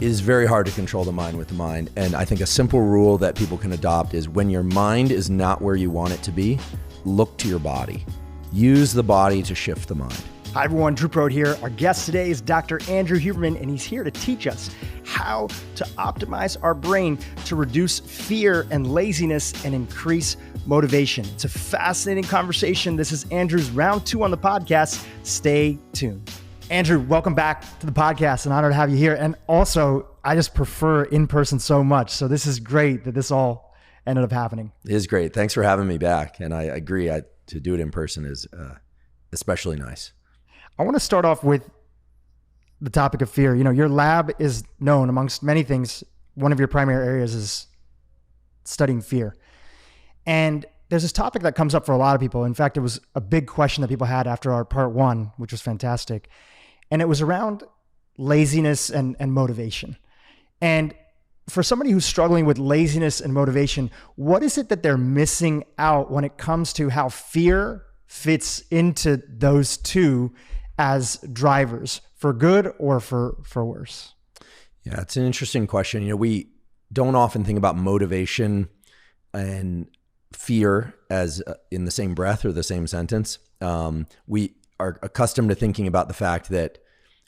It is very hard to control the mind with the mind. And I think a simple rule that people can adopt is when your mind is not where you want it to be, look to your body. Use the body to shift the mind. Hi everyone, Drew Prode here. Our guest today is Dr. Andrew Huberman, and he's here to teach us how to optimize our brain to reduce fear and laziness and increase motivation. It's a fascinating conversation. This is Andrew's round 2 on the podcast. Stay tuned. Andrew, welcome back to the podcast. An honor to have you here. And also, I just prefer in person so much. So this is great that this all ended up happening. It is great. Thanks for having me back. And I agree, to do it in person is especially nice. I want to start off with the topic of fear. You know, your lab is known, amongst many things, one of your primary areas is studying fear. And there's this topic that comes up for a lot of people. In fact, it was a big question that people had after our part 1, which was fantastic. And it was around laziness and motivation. And for somebody who's struggling with laziness and motivation, what is it that they're missing out when it comes to how fear fits into those two as drivers, for good or for worse? Yeah, it's an interesting question. You know, we don't often think about motivation and fear as in the same breath or the same sentence. We are accustomed to thinking about the fact that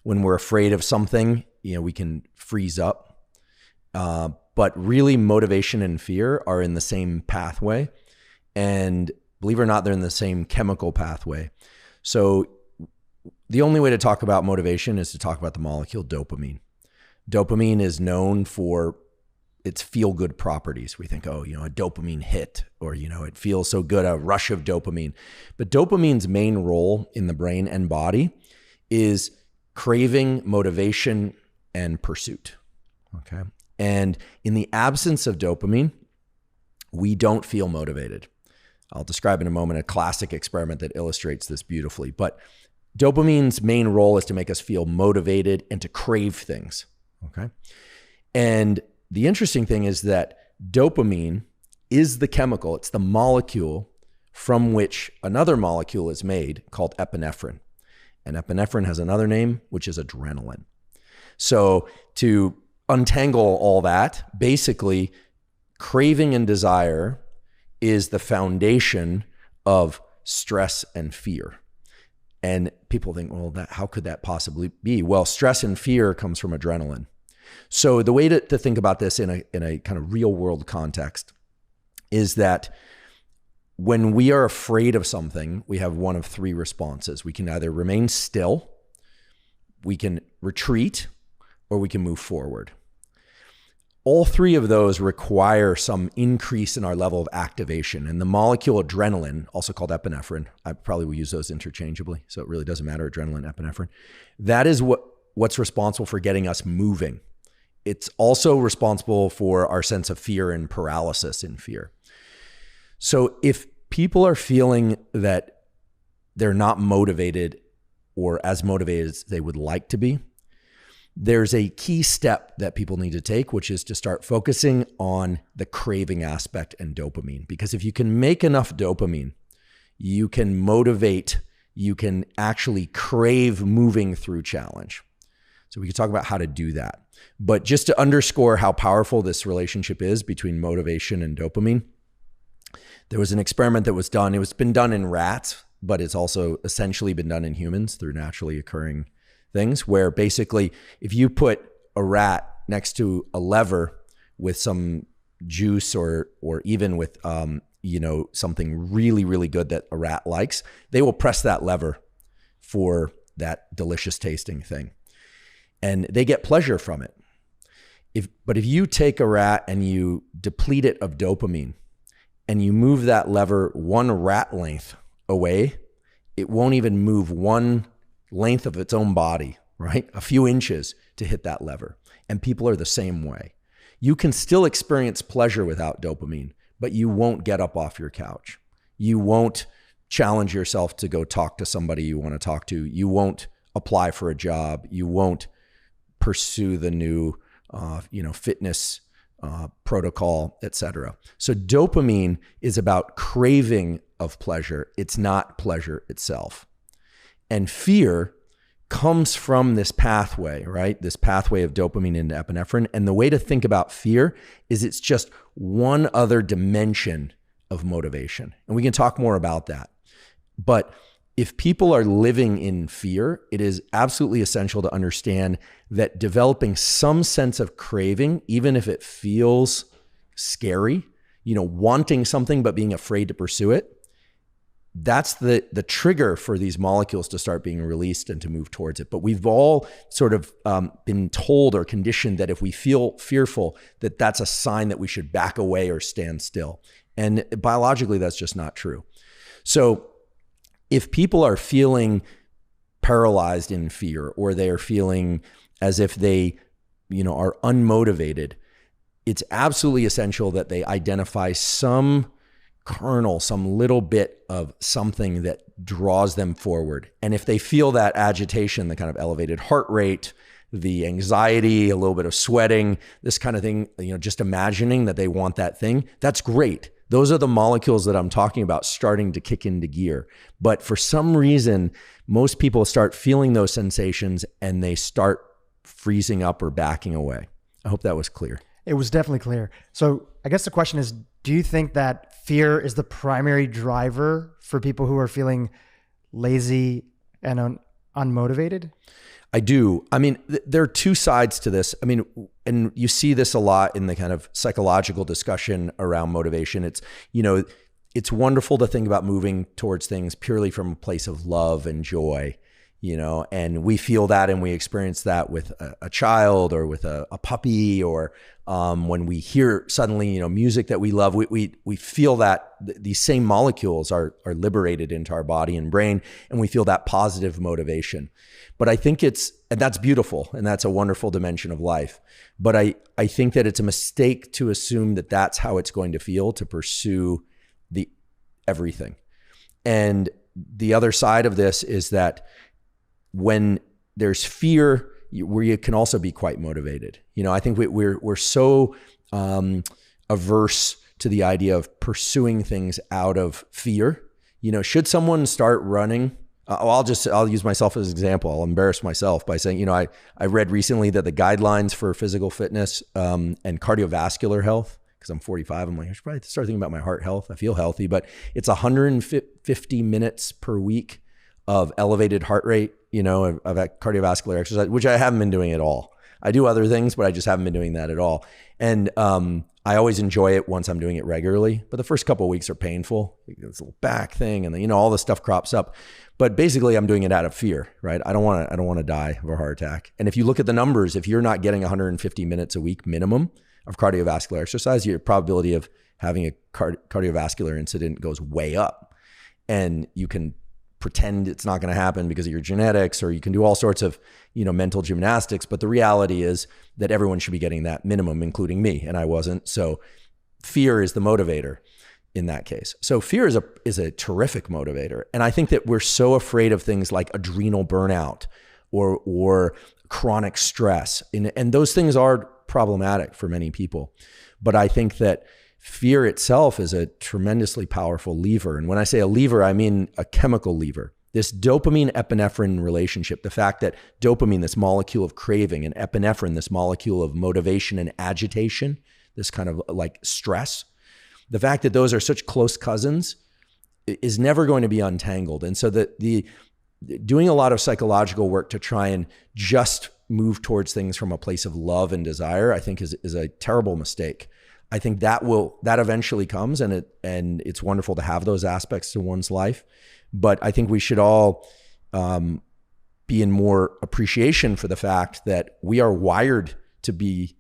when we're afraid of something, you know, we can freeze up. But really, motivation and fear are in the same pathway. And believe it or not, they're in the same chemical pathway. So the only way to talk about motivation is to talk about the molecule dopamine. Dopamine is known for its feel-good properties. We think, oh, you know, a dopamine hit, or, you know, it feels so good, a rush of dopamine. But dopamine's main role in the brain and body is craving, motivation, and pursuit. Okay. And in the absence of dopamine, we don't feel motivated. I'll describe in a moment a classic experiment that illustrates this beautifully. But dopamine's main role is to make us feel motivated and to crave things. Okay. And the interesting thing is that dopamine is the chemical, it's the molecule from which another molecule is made called epinephrine. And epinephrine has another name, which is adrenaline. So to untangle all that, basically, craving and desire is the foundation of stress and fear. And people think, well, how could that possibly be? Well, stress and fear comes from adrenaline. So the way to think about this in a kind of real world context is that when we are afraid of something, we have one of 3 responses. We can either remain still, we can retreat, or we can move forward. All 3 of those require some increase in our level of activation. And the molecule adrenaline, also called epinephrine, I probably will use those interchangeably, so it really doesn't matter, adrenaline, epinephrine. That is what's responsible for getting us moving. It's also responsible for our sense of fear and paralysis in fear. So if people are feeling that they're not motivated or as motivated as they would like to be, there's a key step that people need to take, which is to start focusing on the craving aspect and dopamine. Because if you can make enough dopamine, you can motivate, you can actually crave moving through challenge. So we can talk about how to do that. But just to underscore how powerful this relationship is between motivation and dopamine, there was an experiment that was done. It's been done in rats, but it's also essentially been done in humans through naturally occurring things, where basically if you put a rat next to a lever with some juice or even with something really, really good that a rat likes, they will press that lever for that delicious tasting thing. And they get pleasure from it. But if you take a rat and you deplete it of dopamine and you move that lever 1 rat length away, it won't even move 1 length of its own body, right? A few inches to hit that lever. And people are the same way. You can still experience pleasure without dopamine, but you won't get up off your couch. You won't challenge yourself to go talk to somebody you want to talk to. You won't apply for a job. You won't pursue the new, fitness protocol, etc. So dopamine is about craving of pleasure. It's not pleasure itself. And fear comes from this pathway, right? This pathway of dopamine into epinephrine. And the way to think about fear is it's just one other dimension of motivation. And we can talk more about that. But if people are living in fear, it is absolutely essential to understand that developing some sense of craving, even if it feels scary, wanting something but being afraid to pursue it, that's the trigger for these molecules to start being released and to move towards it. But we've all sort of been told or conditioned that if we feel fearful, that that's a sign that we should back away or stand still. And biologically, that's just not true. So if people are feeling paralyzed in fear, or they're feeling as if they, are unmotivated, it's absolutely essential that they identify some kernel, some little bit of something that draws them forward. And if they feel that agitation, the kind of elevated heart rate, the anxiety, a little bit of sweating, this kind of thing, just imagining that they want that thing, that's great. Those are the molecules that I'm talking about starting to kick into gear. But for some reason, most people start feeling those sensations and they start freezing up or backing away. I hope that was clear. It was definitely clear. So I guess the question is, do you think that fear is the primary driver for people who are feeling lazy and unmotivated? I do. I mean, there are two sides to this. I mean, and you see this a lot in the kind of psychological discussion around motivation. It's, it's wonderful to think about moving towards things purely from a place of love and joy, and we feel that and we experience that with a child or with a puppy, or when we hear suddenly, music that we love, we feel that these same molecules are liberated into our body and brain, and we feel that positive motivation. But I think and that's beautiful, and that's a wonderful dimension of life. But I think that it's a mistake to assume that that's how it's going to feel to pursue everything. And the other side of this is that when there's fear, where you can also be quite motivated. I think we're so averse to the idea of pursuing things out of fear. Should someone start running? I'll use myself as an example. I'll embarrass myself by saying, I read recently that the guidelines for physical fitness and cardiovascular health, because I'm 45, I'm like, I should probably start thinking about my heart health. I feel healthy, but it's 150 minutes per week of elevated heart rate, of that cardiovascular exercise, which I haven't been doing at all. I do other things, but I just haven't been doing that at all. And I always enjoy it once I'm doing it regularly, but the first couple of weeks are painful. This little back thing, and then, all this stuff crops up. But basically, I'm doing it out of fear, right? I don't want to die of a heart attack. And if you look at the numbers, if you're not getting 150 minutes a week minimum of cardiovascular exercise, your probability of having a cardiovascular incident goes way up. And you can pretend it's not going to happen because of your genetics, or you can do all sorts of, mental gymnastics. But the reality is that everyone should be getting that minimum, including me. And I wasn't. So fear is the motivator in that case. So fear is a terrific motivator. And I think that we're so afraid of things like adrenal burnout or chronic stress. And those things are problematic for many people. But I think that fear itself is a tremendously powerful lever. And when I say a lever, I mean a chemical lever. This dopamine epinephrine relationship, the fact that dopamine, this molecule of craving, and epinephrine, this molecule of motivation and agitation, this kind of like stress, the fact that those are such close cousins is never going to be untangled. And so the doing a lot of psychological work to try and just move towards things from a place of love and desire, I think is a terrible mistake. I think that eventually comes, and it's wonderful to have those aspects to one's life. But I think we should all be in more appreciation for the fact that we are wired to be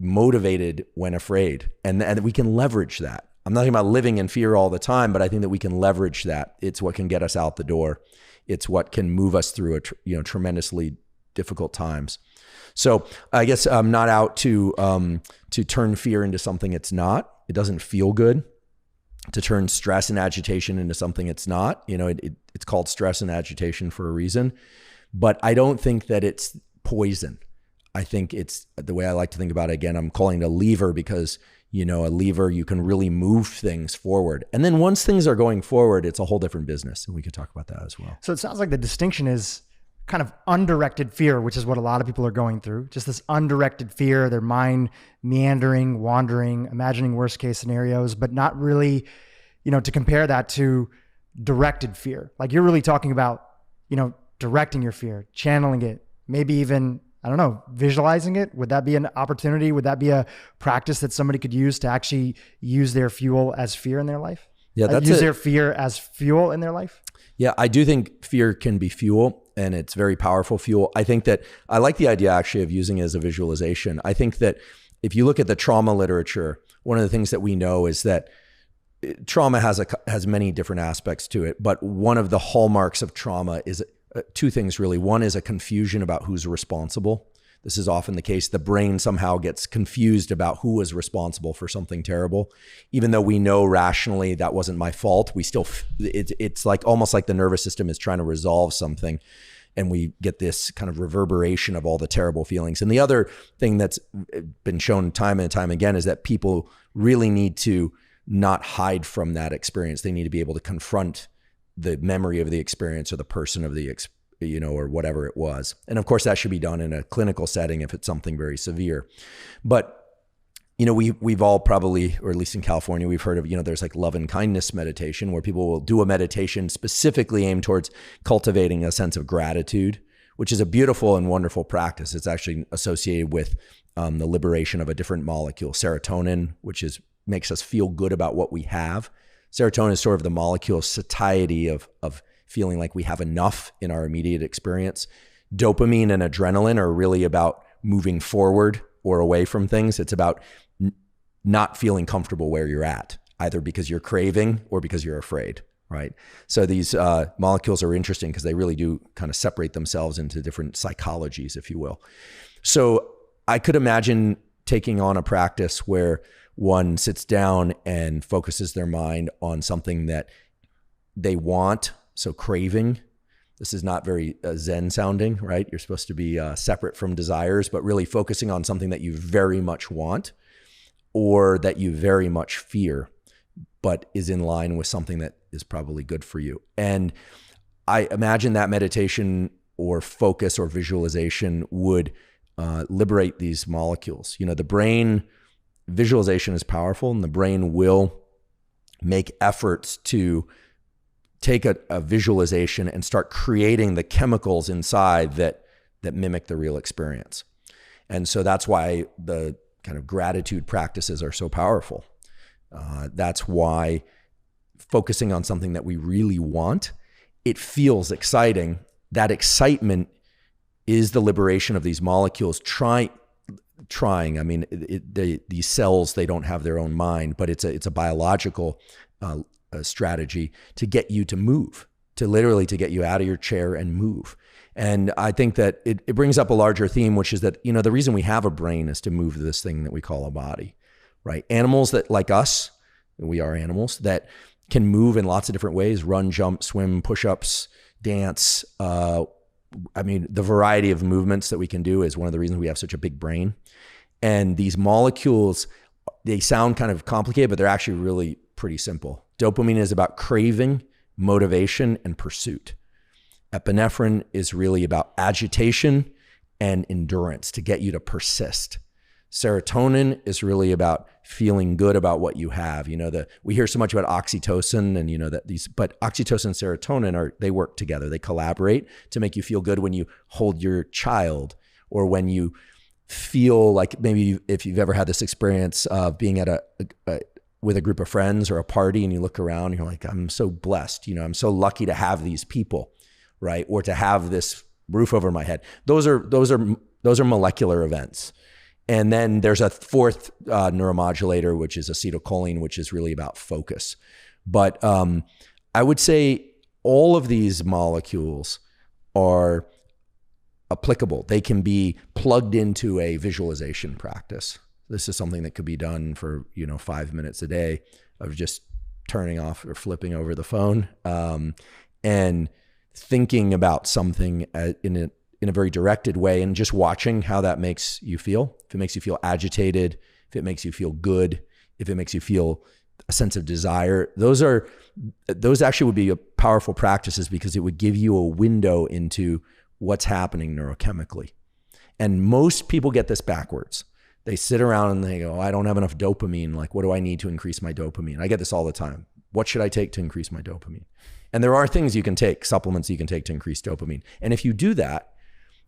motivated when afraid, and we can leverage that. I'm not talking about living in fear all the time, but I think that we can leverage that. It's what can get us out the door. It's what can move us through tremendously difficult times. So I guess I'm not out to turn fear into something it's not. It doesn't feel good to turn stress and agitation into something it's not. It's called stress and agitation for a reason, but I don't think that it's poison. I think it's the way I like to think about it. Again, I'm calling it a lever because, a lever, you can really move things forward. And then once things are going forward, it's a whole different business. And we could talk about that as well. So it sounds like the distinction is kind of undirected fear, which is what a lot of people are going through. Just this undirected fear, their mind meandering, wandering, imagining worst case scenarios, but not really, to compare that to directed fear. Like you're really talking about, directing your fear, channeling it, maybe even, I don't know, visualizing it. Would that be an opportunity? Would that be a practice that somebody could use to actually use their fuel as fear in their life? Yeah, use their fear as fuel in their life? Yeah, I do think fear can be fuel, and it's very powerful fuel. I think that I like the idea actually of using it as a visualization. I think that if you look at the trauma literature, one of the things that we know is that trauma has many different aspects to it, but one of the hallmarks of trauma is two things really. One is a confusion about who's responsible. This is often the case. The brain somehow gets confused about who was responsible for something terrible. Even though we know rationally that wasn't my fault, we still, it's like almost like the nervous system is trying to resolve something. And we get this kind of reverberation of all the terrible feelings. And the other thing that's been shown time and time again is that people really need to not hide from that experience. They need to be able to confront the memory of the experience or the person of the or whatever it was. And of course that should be done in a clinical setting if it's something very severe. But, we've all probably, or at least in California, we've heard of, there's like love and kindness meditation where people will do a meditation specifically aimed towards cultivating a sense of gratitude, which is a beautiful and wonderful practice. It's actually associated with the liberation of a different molecule, serotonin, which makes us feel good about what we have. Serotonin is sort of the molecule satiety of feeling like we have enough in our immediate experience. Dopamine and adrenaline are really about moving forward or away from things. It's about not feeling comfortable where you're at, either because you're craving or because you're afraid, right? So these molecules are interesting because they really do kind of separate themselves into different psychologies, if you will. So I could imagine taking on a practice where one sits down and focuses their mind on something that they want. So craving, this is not very Zen sounding, right? You're supposed to be separate from desires, but really focusing on something that you very much want or that you very much fear, but is in line with something that is probably good for you. And I imagine that meditation or focus or visualization would liberate these molecules. The brain, visualization is powerful, and the brain will make efforts to take a visualization and start creating the chemicals inside that mimic the real experience. And so that's why the kind of gratitude practices are so powerful. That's why focusing on something that we really want, it feels exciting. That excitement is the liberation of these molecules trying. I mean, these cells, they don't have their own mind, but it's a biological a strategy to get you to move, to get you out of your chair and move. And I think that it brings up a larger theme, which is that, the reason we have a brain is to move this thing that we call a body, right? Animals that, like us, we are animals that can move in lots of different ways, run, jump, swim, push-ups, dance. The variety of movements that we can do is one of the reasons we have such a big brain. And these molecules, they sound kind of complicated, but they're actually really pretty simple. Dopamine is about craving, motivation, and pursuit. Epinephrine is really about agitation and endurance to get you to persist. Serotonin is really about feeling good about what you have. We hear so much about oxytocin and but oxytocin and serotonin they work together. They collaborate to make you feel good when you hold your child, or when you feel like, maybe if you've ever had this experience of being at with a group of friends or a party, and you look around and you're like, I'm so blessed, I'm so lucky to have these people, right? Or to have this roof over my head. Those are molecular events. And then there's a fourth neuromodulator, which is acetylcholine, which is really about focus. But I would say all of these molecules are applicable. They can be plugged into a visualization practice. This is something that could be done for 5 minutes a day of just turning off or flipping over the phone and thinking about something in a very directed way, and just watching how that makes you feel. If it makes you feel agitated, if it makes you feel good, if it makes you feel a sense of desire, those actually would be powerful practices, because it would give you a window into what's happening neurochemically. And most people get this backwards. They sit around and they go, I don't have enough dopamine. Like, what do I need to increase my dopamine? I get this all the time. What should I take to increase my dopamine? And there are things you can take, supplements you can take to increase dopamine. And if you do that,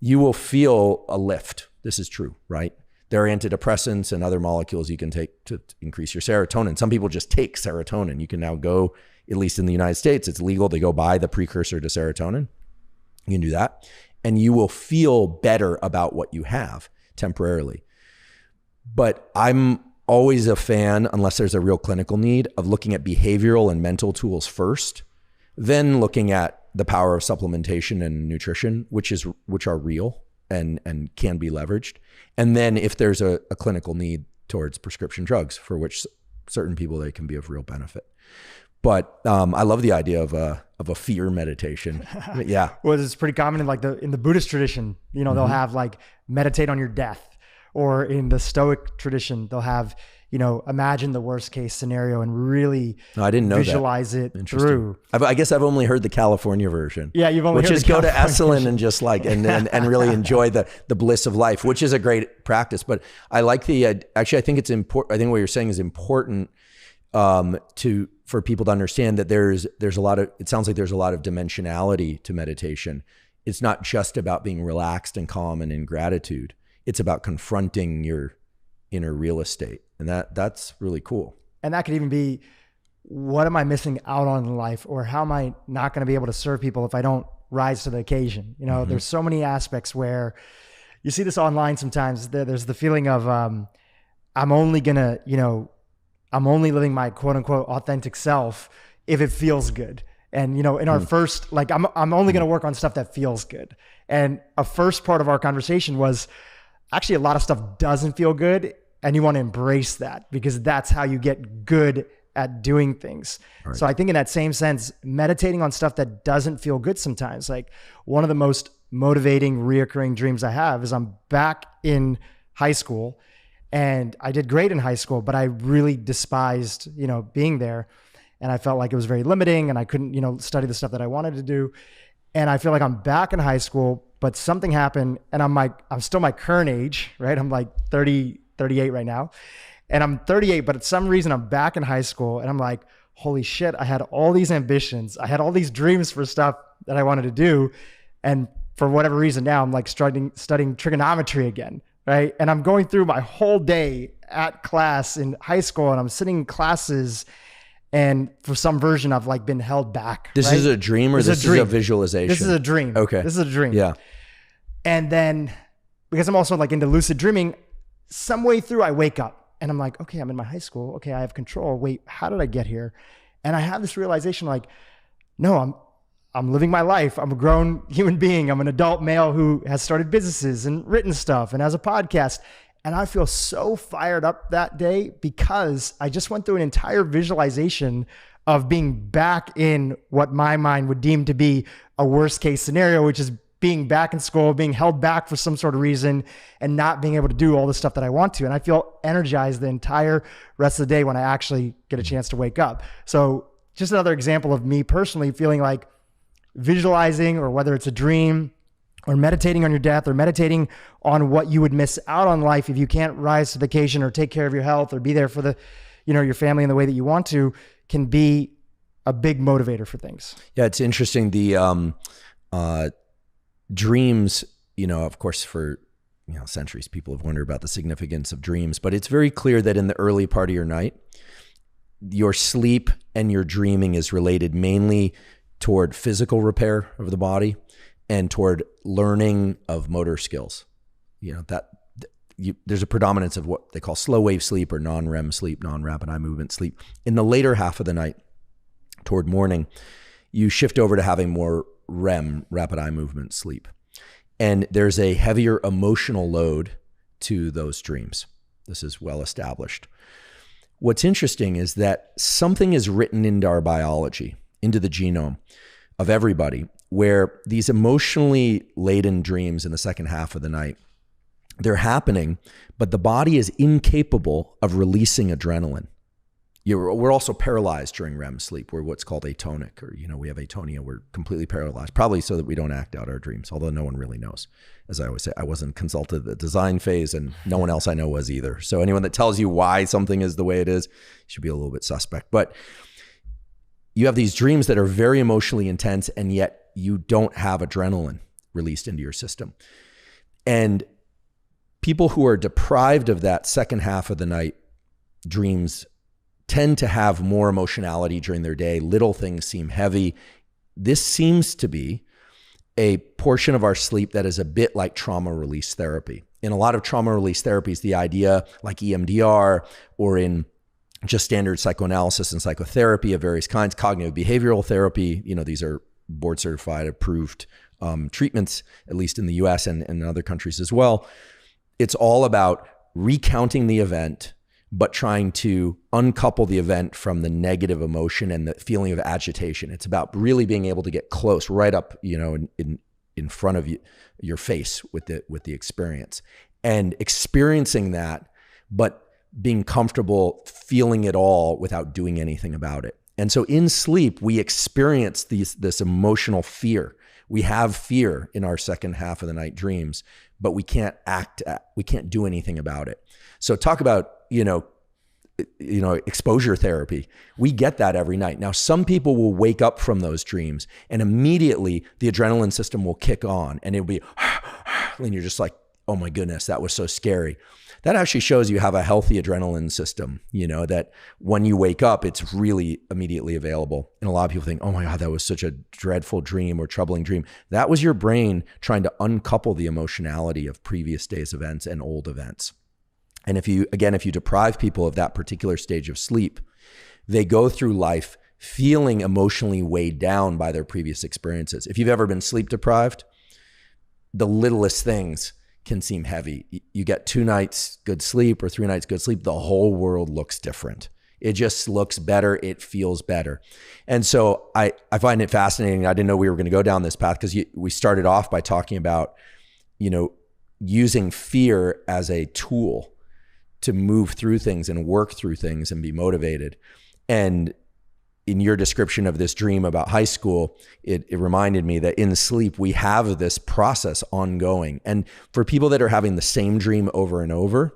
you will feel a lift. This is true, right? There are antidepressants and other molecules you can take to increase your serotonin. Some people just take serotonin. You can now go, at least in the United States, it's legal to go buy the precursor to serotonin. You can do that. And you will feel better about what you have temporarily. But I'm always a fan, unless there's a real clinical need, of looking at behavioral and mental tools first, then looking at the power of supplementation and nutrition, which are real and can be leveraged. And then if there's a clinical need towards prescription drugs, for which certain people, they can be of real benefit. But I love the idea of a fear meditation. Yeah. Well, it's pretty common in the Buddhist tradition. They'll have like meditate on your death, or in the Stoic tradition, they'll have imagine the worst case scenario and really visualize it through. I guess I've only heard the California version. Yeah, you've only heard the California version. Which is go to Esalen and just like and really enjoy the bliss of life, which is a great practice. But I like actually I think it's important. I think what you're saying is important for people to understand that there's a lot of, it sounds like there's a lot of dimensionality to meditation. It's not just about being relaxed and calm and in gratitude. It's about confronting your inner real estate. And that's really cool. And that could even be, what am I missing out on in life? Or how am I not going to be able to serve people if I don't rise to the occasion? There's so many aspects where you see this online sometimes. There's the feeling of, I'm only living my quote unquote authentic self if it feels good. And, in our first, I'm only going to work on stuff that feels good. And a first part of our conversation was actually a lot of stuff doesn't feel good. And you want to embrace that, because that's how you get good at doing things. Right. So I think in that same sense, meditating on stuff that doesn't feel good sometimes, like one of the most motivating reoccurring dreams I have is I'm back in high school. And I did great in high school, but I really despised, being there. And I felt like it was very limiting and I couldn't, study the stuff that I wanted to do. And I feel like I'm back in high school, but something happened and I'm still my current age, right? I'm like 38 right now. And I'm 38, but at some reason I'm back in high school and I'm like, holy shit, I had all these ambitions. I had all these dreams for stuff that I wanted to do. And for whatever reason now I'm like studying trigonometry again. Right. And I'm going through my whole day at class in high school and I'm sitting in classes and for some version I've like been held back. This is a dream or this is a visualization? This is a dream. Okay. This is a dream. Yeah. And then because I'm also like into lucid dreaming, some way through I wake up and I'm like, okay, I'm in my high school. Okay. I have control. Wait, how did I get here? And I have this realization like, no, I'm living my life. I'm a grown human being. I'm an adult male who has started businesses and written stuff and has a podcast. And I feel so fired up that day because I just went through an entire visualization of being back in what my mind would deem to be a worst case scenario, which is being back in school, being held back for some sort of reason and not being able to do all the stuff that I want to. And I feel energized the entire rest of the day when I actually get a chance to wake up. So just another example of me personally feeling like visualizing, or whether it's a dream or meditating on your death or meditating on what you would miss out on life if you can't rise to the occasion or take care of your health or be there for your family in the way that you want to, can be a big motivator for things. Yeah. It's interesting. The dreams, of course, for centuries, people have wondered about the significance of dreams, but it's very clear that in the early part of your night, your sleep and your dreaming is related mainly toward physical repair of the body and toward learning of motor skills. There's a predominance of what they call slow wave sleep or non-REM sleep, non-rapid eye movement sleep. In the later half of the night, toward morning, you shift over to having more REM, rapid eye movement sleep. And there's a heavier emotional load to those dreams. This is well established. What's interesting is that something is written into our biology, into the genome of everybody, where these emotionally laden dreams in the second half of the night, they're happening, but the body is incapable of releasing adrenaline. we're also paralyzed during REM sleep. We're what's called atonic, or, we have atonia. We're completely paralyzed, probably so that we don't act out our dreams, although no one really knows. As I always say, I wasn't consulted at the design phase, and no one else I know was either. So anyone that tells you why something is the way it is should be a little bit suspect. But you have these dreams that are very emotionally intense, and yet you don't have adrenaline released into your system. And people who are deprived of that second half of the night dreams tend to have more emotionality during their day. Little things seem heavy. This seems to be a portion of our sleep that is a bit like trauma release therapy. In a lot of trauma release therapies, the idea, like EMDR, or in just standard psychoanalysis and psychotherapy of various kinds, cognitive behavioral therapy, these are board certified, approved treatments, at least in the US and in other countries as well. It's all about recounting the event, but trying to uncouple the event from the negative emotion and the feeling of agitation. It's about really being able to get close, right up, in front of you, your face with the experience, and experiencing that, but being comfortable feeling it all without doing anything about it. And so in sleep, we experience this emotional fear. We have fear in our second half of the night dreams, but we can't we can't do anything about it. So talk about, exposure therapy. We get that every night. Now, some people will wake up from those dreams and immediately the adrenaline system will kick on, and it'll be, and you're just like, oh my goodness, that was so scary. That actually shows you have a healthy adrenaline system, that when you wake up, it's really immediately available. And a lot of people think, oh my God, that was such a dreadful dream or troubling dream. That was your brain trying to uncouple the emotionality of previous days' events and old events. And if you deprive people of that particular stage of sleep, they go through life feeling emotionally weighed down by their previous experiences. If you've ever been sleep deprived, the littlest things can seem heavy. You get 2 nights good sleep or 3 nights good sleep, the whole world looks different. It just looks better. It feels better. And so I find it fascinating. I didn't know we were going to go down this path, because we started off by talking about, using fear as a tool to move through things and work through things and be motivated. And in your description of this dream about high school, it reminded me that in sleep, we have this process ongoing. And for people that are having the same dream over and over,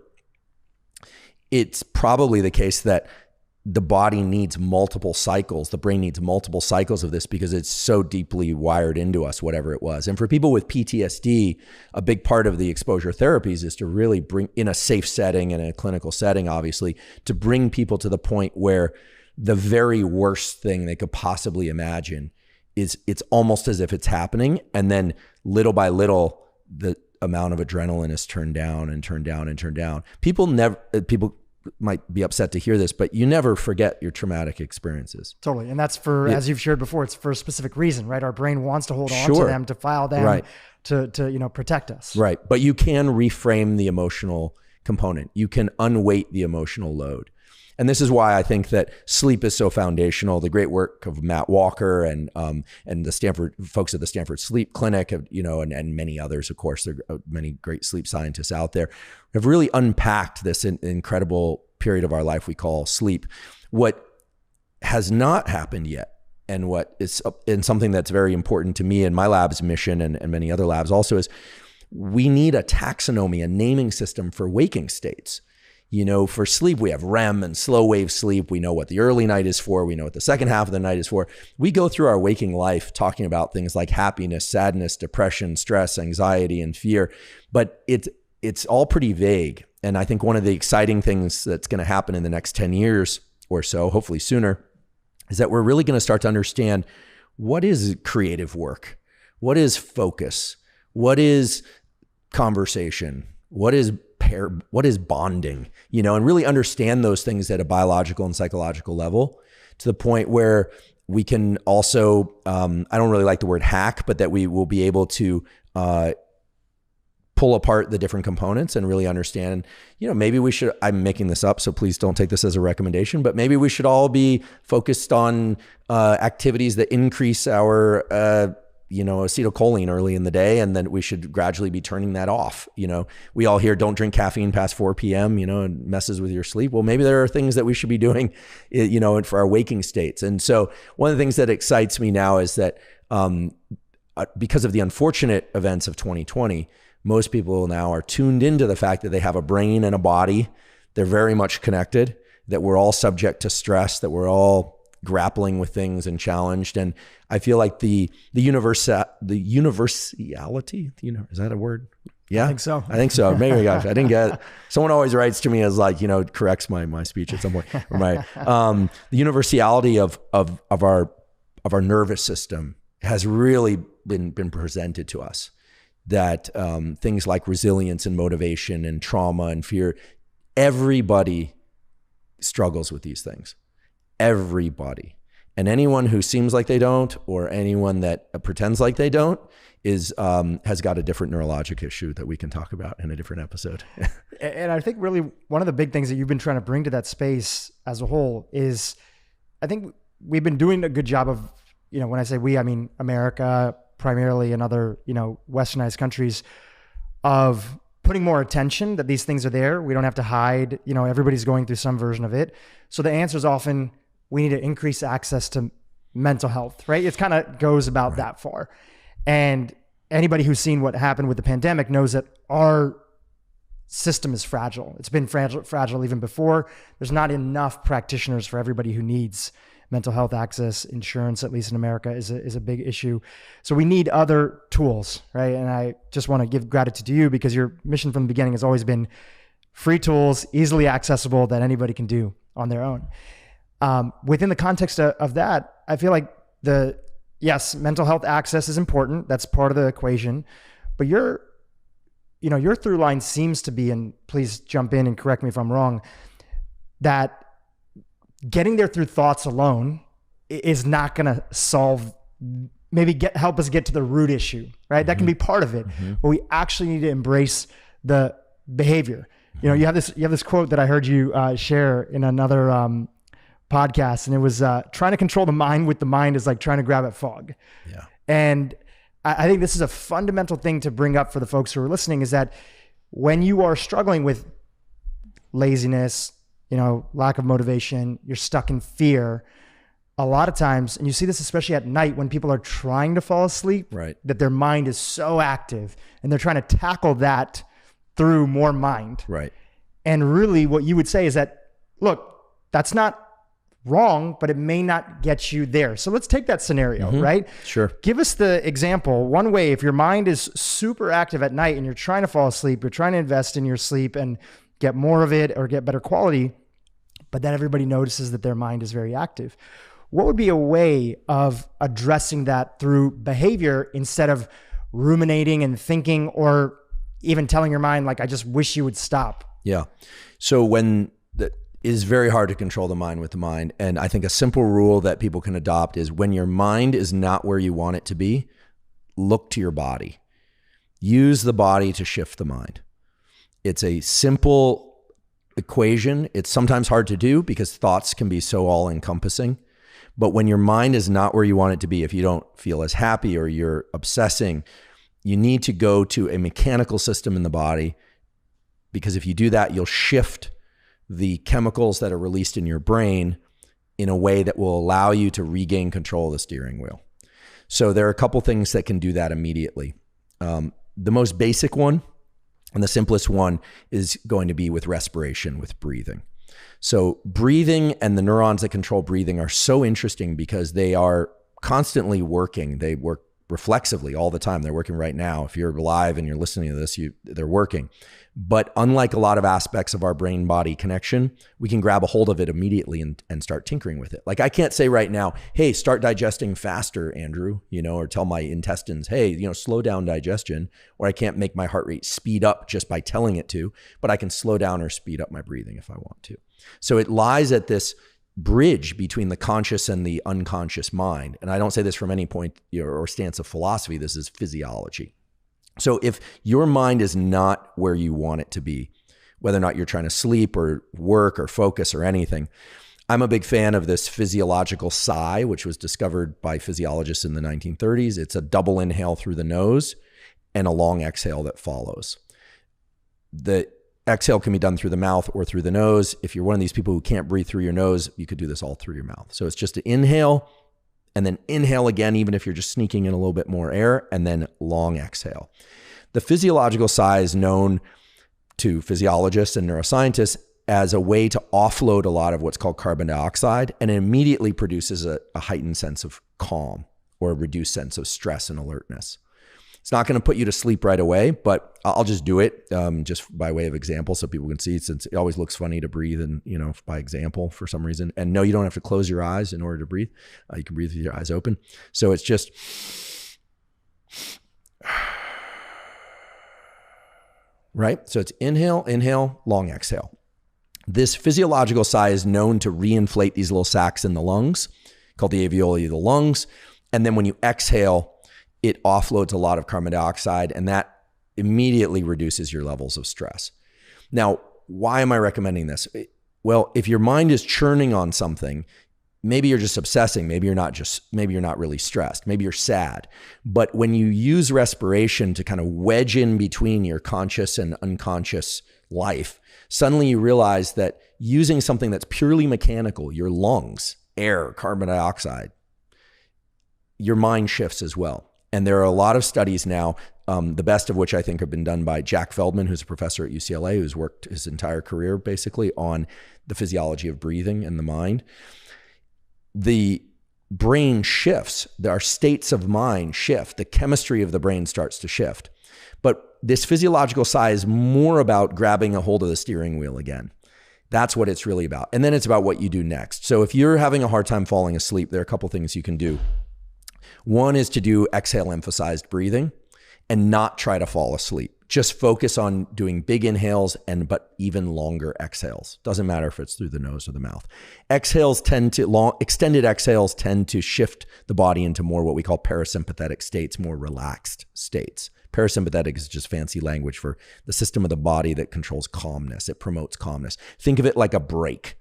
it's probably the case that the body needs multiple cycles. The brain needs multiple cycles of this because it's so deeply wired into us, whatever it was. And for people with PTSD, a big part of the exposure therapies is to really bring, in a safe setting and in a clinical setting, obviously, to bring people to the point where the very worst thing they could possibly imagine it's almost as if it's happening. And then little by little, the amount of adrenaline is turned down and turned down and turned down. People might be upset to hear this, but you never forget your traumatic experiences. Totally. And that's as you've shared before, it's for a specific reason, right? Our brain wants to hold on to them, to file them, right, to protect us. Right. But you can reframe the emotional component. You can unweight the emotional load. And this is why I think that sleep is so foundational. The great work of Matt Walker and the Stanford folks at the Stanford Sleep Clinic, and many others, of course, there are many great sleep scientists out there, have really unpacked this incredible period of our life we call sleep. What has not happened yet, and what is something that's very important to me and my lab's mission and many other labs also, is we need a taxonomy, a naming system for waking states. For sleep, we have REM and slow wave sleep. We know what the early night is for. We know what the second half of the night is for. We go through our waking life talking about things like happiness, sadness, depression, stress, anxiety, and fear. But it's all pretty vague. And I think one of the exciting things that's going to happen in the next 10 years or so, hopefully sooner, is that we're really going to start to understand what is creative work, what is focus, what is conversation, what is bonding, and really understand those things at a biological and psychological level, to the point where we can also, I don't really like the word hack, but that we will be able to pull apart the different components and really understand, maybe we should, I'm making this up, so please don't take this as a recommendation, but maybe we should all be focused on activities that increase our acetylcholine early in the day, and then we should gradually be turning that off. We all hear don't drink caffeine past 4 p.m., and messes with your sleep. Well, maybe there are things that we should be doing, for our waking states. And so one of the things that excites me now is that because of the unfortunate events of 2020, most people now are tuned into the fact that they have a brain and a body. They're very much connected, that we're all subject to stress, that we're all grappling with things and challenged. And I feel like the universality, is that a word? Yeah, I think so. Maybe, gosh, I didn't get it. Someone always writes to me as corrects my speech at some point. Or the universality of our nervous system has really been presented to us. That things like resilience and motivation and trauma and fear, everybody struggles with these things. Everybody. And anyone who seems like they don't, or anyone that pretends like they don't, has got a different neurologic issue that we can talk about in a different episode. And I think really one of the big things that you've been trying to bring to that space as a whole is, I think we've been doing a good job of, when I say we, I mean America primarily and other, westernized countries, of putting more attention that these things are there. We don't have to hide, everybody's going through some version of it. So the answer is often, we need to increase access to mental health, right? It kind of goes about that far. And anybody who's seen what happened with the pandemic knows that our system is fragile. It's been fragile even before. There's not enough practitioners for everybody who needs mental health access. Insurance, at least in America, is a big issue. So we need other tools, right? And I just want to give gratitude to you, because your mission from the beginning has always been free tools, easily accessible, that anybody can do on their own. Within the context of that, I feel like yes, mental health access is important. That's part of the equation. But your through line seems to be, and please jump in and correct me if I'm wrong, that getting there through thoughts alone is not going to help us get to the root issue, right? Mm-hmm. That can be part of it, but we actually need to embrace the behavior. You have this quote that I heard you share in another podcast, and it was trying to control the mind with the mind is like trying to grab at fog. Yeah. And I think this is a fundamental thing to bring up for the folks who are listening, is that when you are struggling with laziness, lack of motivation, you're stuck in fear, a lot of times, and you see this especially at night when people are trying to fall asleep, right, that their mind is so active and they're trying to tackle that through more mind. Right. And really what you would say is that, look, that's not wrong, but it may not get you there. So let's take that scenario, right? Sure. Give us the example. One way, if your mind is super active at night and you're trying to fall asleep, you're trying to invest in your sleep and get more of it or get better quality, but then everybody notices that their mind is very active. What would be a way of addressing that through behavior instead of ruminating and thinking, or even telling your mind, like, I just wish you would stop? Yeah. So it is very hard to control the mind with the mind. And I think a simple rule that people can adopt is, when your mind is not where you want it to be, look to your body. Use the body to shift the mind. It's a simple equation. It's sometimes hard to do because thoughts can be so all encompassing. But when your mind is not where you want it to be, if you don't feel as happy or you're obsessing, you need to go to a mechanical system in the body, because if you do that, you'll shift the chemicals that are released in your brain in a way that will allow you to regain control of the steering wheel. So there are a couple things that can do that immediately. The most basic one and the simplest one is going to be with respiration, with breathing. So breathing and the neurons that control breathing are so interesting because they are constantly working. They work reflexively all the time. They're working right now. If you're live and you're listening to this, they're working. But unlike a lot of aspects of our brain-body connection, we can grab a hold of it immediately and start tinkering with it. Like, I can't say right now, hey, start digesting faster, Andrew, or tell my intestines, hey, slow down digestion, or I can't make my heart rate speed up just by telling it to, but I can slow down or speed up my breathing if I want to. So it lies at this bridge between the conscious and the unconscious mind. And I don't say this from any point or stance of philosophy. This is physiology. So if your mind is not where you want it to be, whether or not you're trying to sleep or work or focus or anything, I'm a big fan of this physiological sigh, which was discovered by physiologists in the 1930s. It's a double inhale through the nose and a long exhale that follows. The exhale can be done through the mouth or through the nose. If you're one of these people who can't breathe through your nose, you could do this all through your mouth. So it's just an inhale and then inhale again, even if you're just sneaking in a little bit more air, and then long exhale. The physiological sigh is known to physiologists and neuroscientists as a way to offload a lot of what's called carbon dioxide, and it immediately produces a heightened sense of calm or a reduced sense of stress and alertness. It's not going to put you to sleep right away, but I'll just do it just by way of example so people can see, since it always looks funny to breathe and, by example for some reason. And no, you don't have to close your eyes in order to breathe. You can breathe with your eyes open. So it's just... right? So it's inhale, inhale, long exhale. This physiological sigh is known to reinflate these little sacs in the lungs, called the alveoli of the lungs. And then when you exhale, it offloads a lot of carbon dioxide, and that immediately reduces your levels of stress. Now, why am I recommending this? Well, if your mind is churning on something, maybe you're just obsessing. Maybe you're not really stressed. Maybe you're sad. But when you use respiration to kind of wedge in between your conscious and unconscious life, suddenly you realize that using something that's purely mechanical, your lungs, air, carbon dioxide, your mind shifts as well. And there are a lot of studies now, the best of which I think have been done by Jack Feldman, who's a professor at UCLA, who's worked his entire career basically on the physiology of breathing and the mind. The brain shifts, our states of mind shift, the chemistry of the brain starts to shift. But this physiological sigh is more about grabbing a hold of the steering wheel again. That's what it's really about. And then it's about what you do next. So if you're having a hard time falling asleep, there are a couple things you can do. One is to do exhale emphasized breathing and not try to fall asleep. Just focus on doing big inhales but even longer exhales. Doesn't matter if it's through the nose or the mouth. Extended exhales tend to shift the body into more what we call parasympathetic states, more relaxed states. Parasympathetic is just fancy language for the system of the body that controls calmness. It promotes calmness. Think of it like a brake,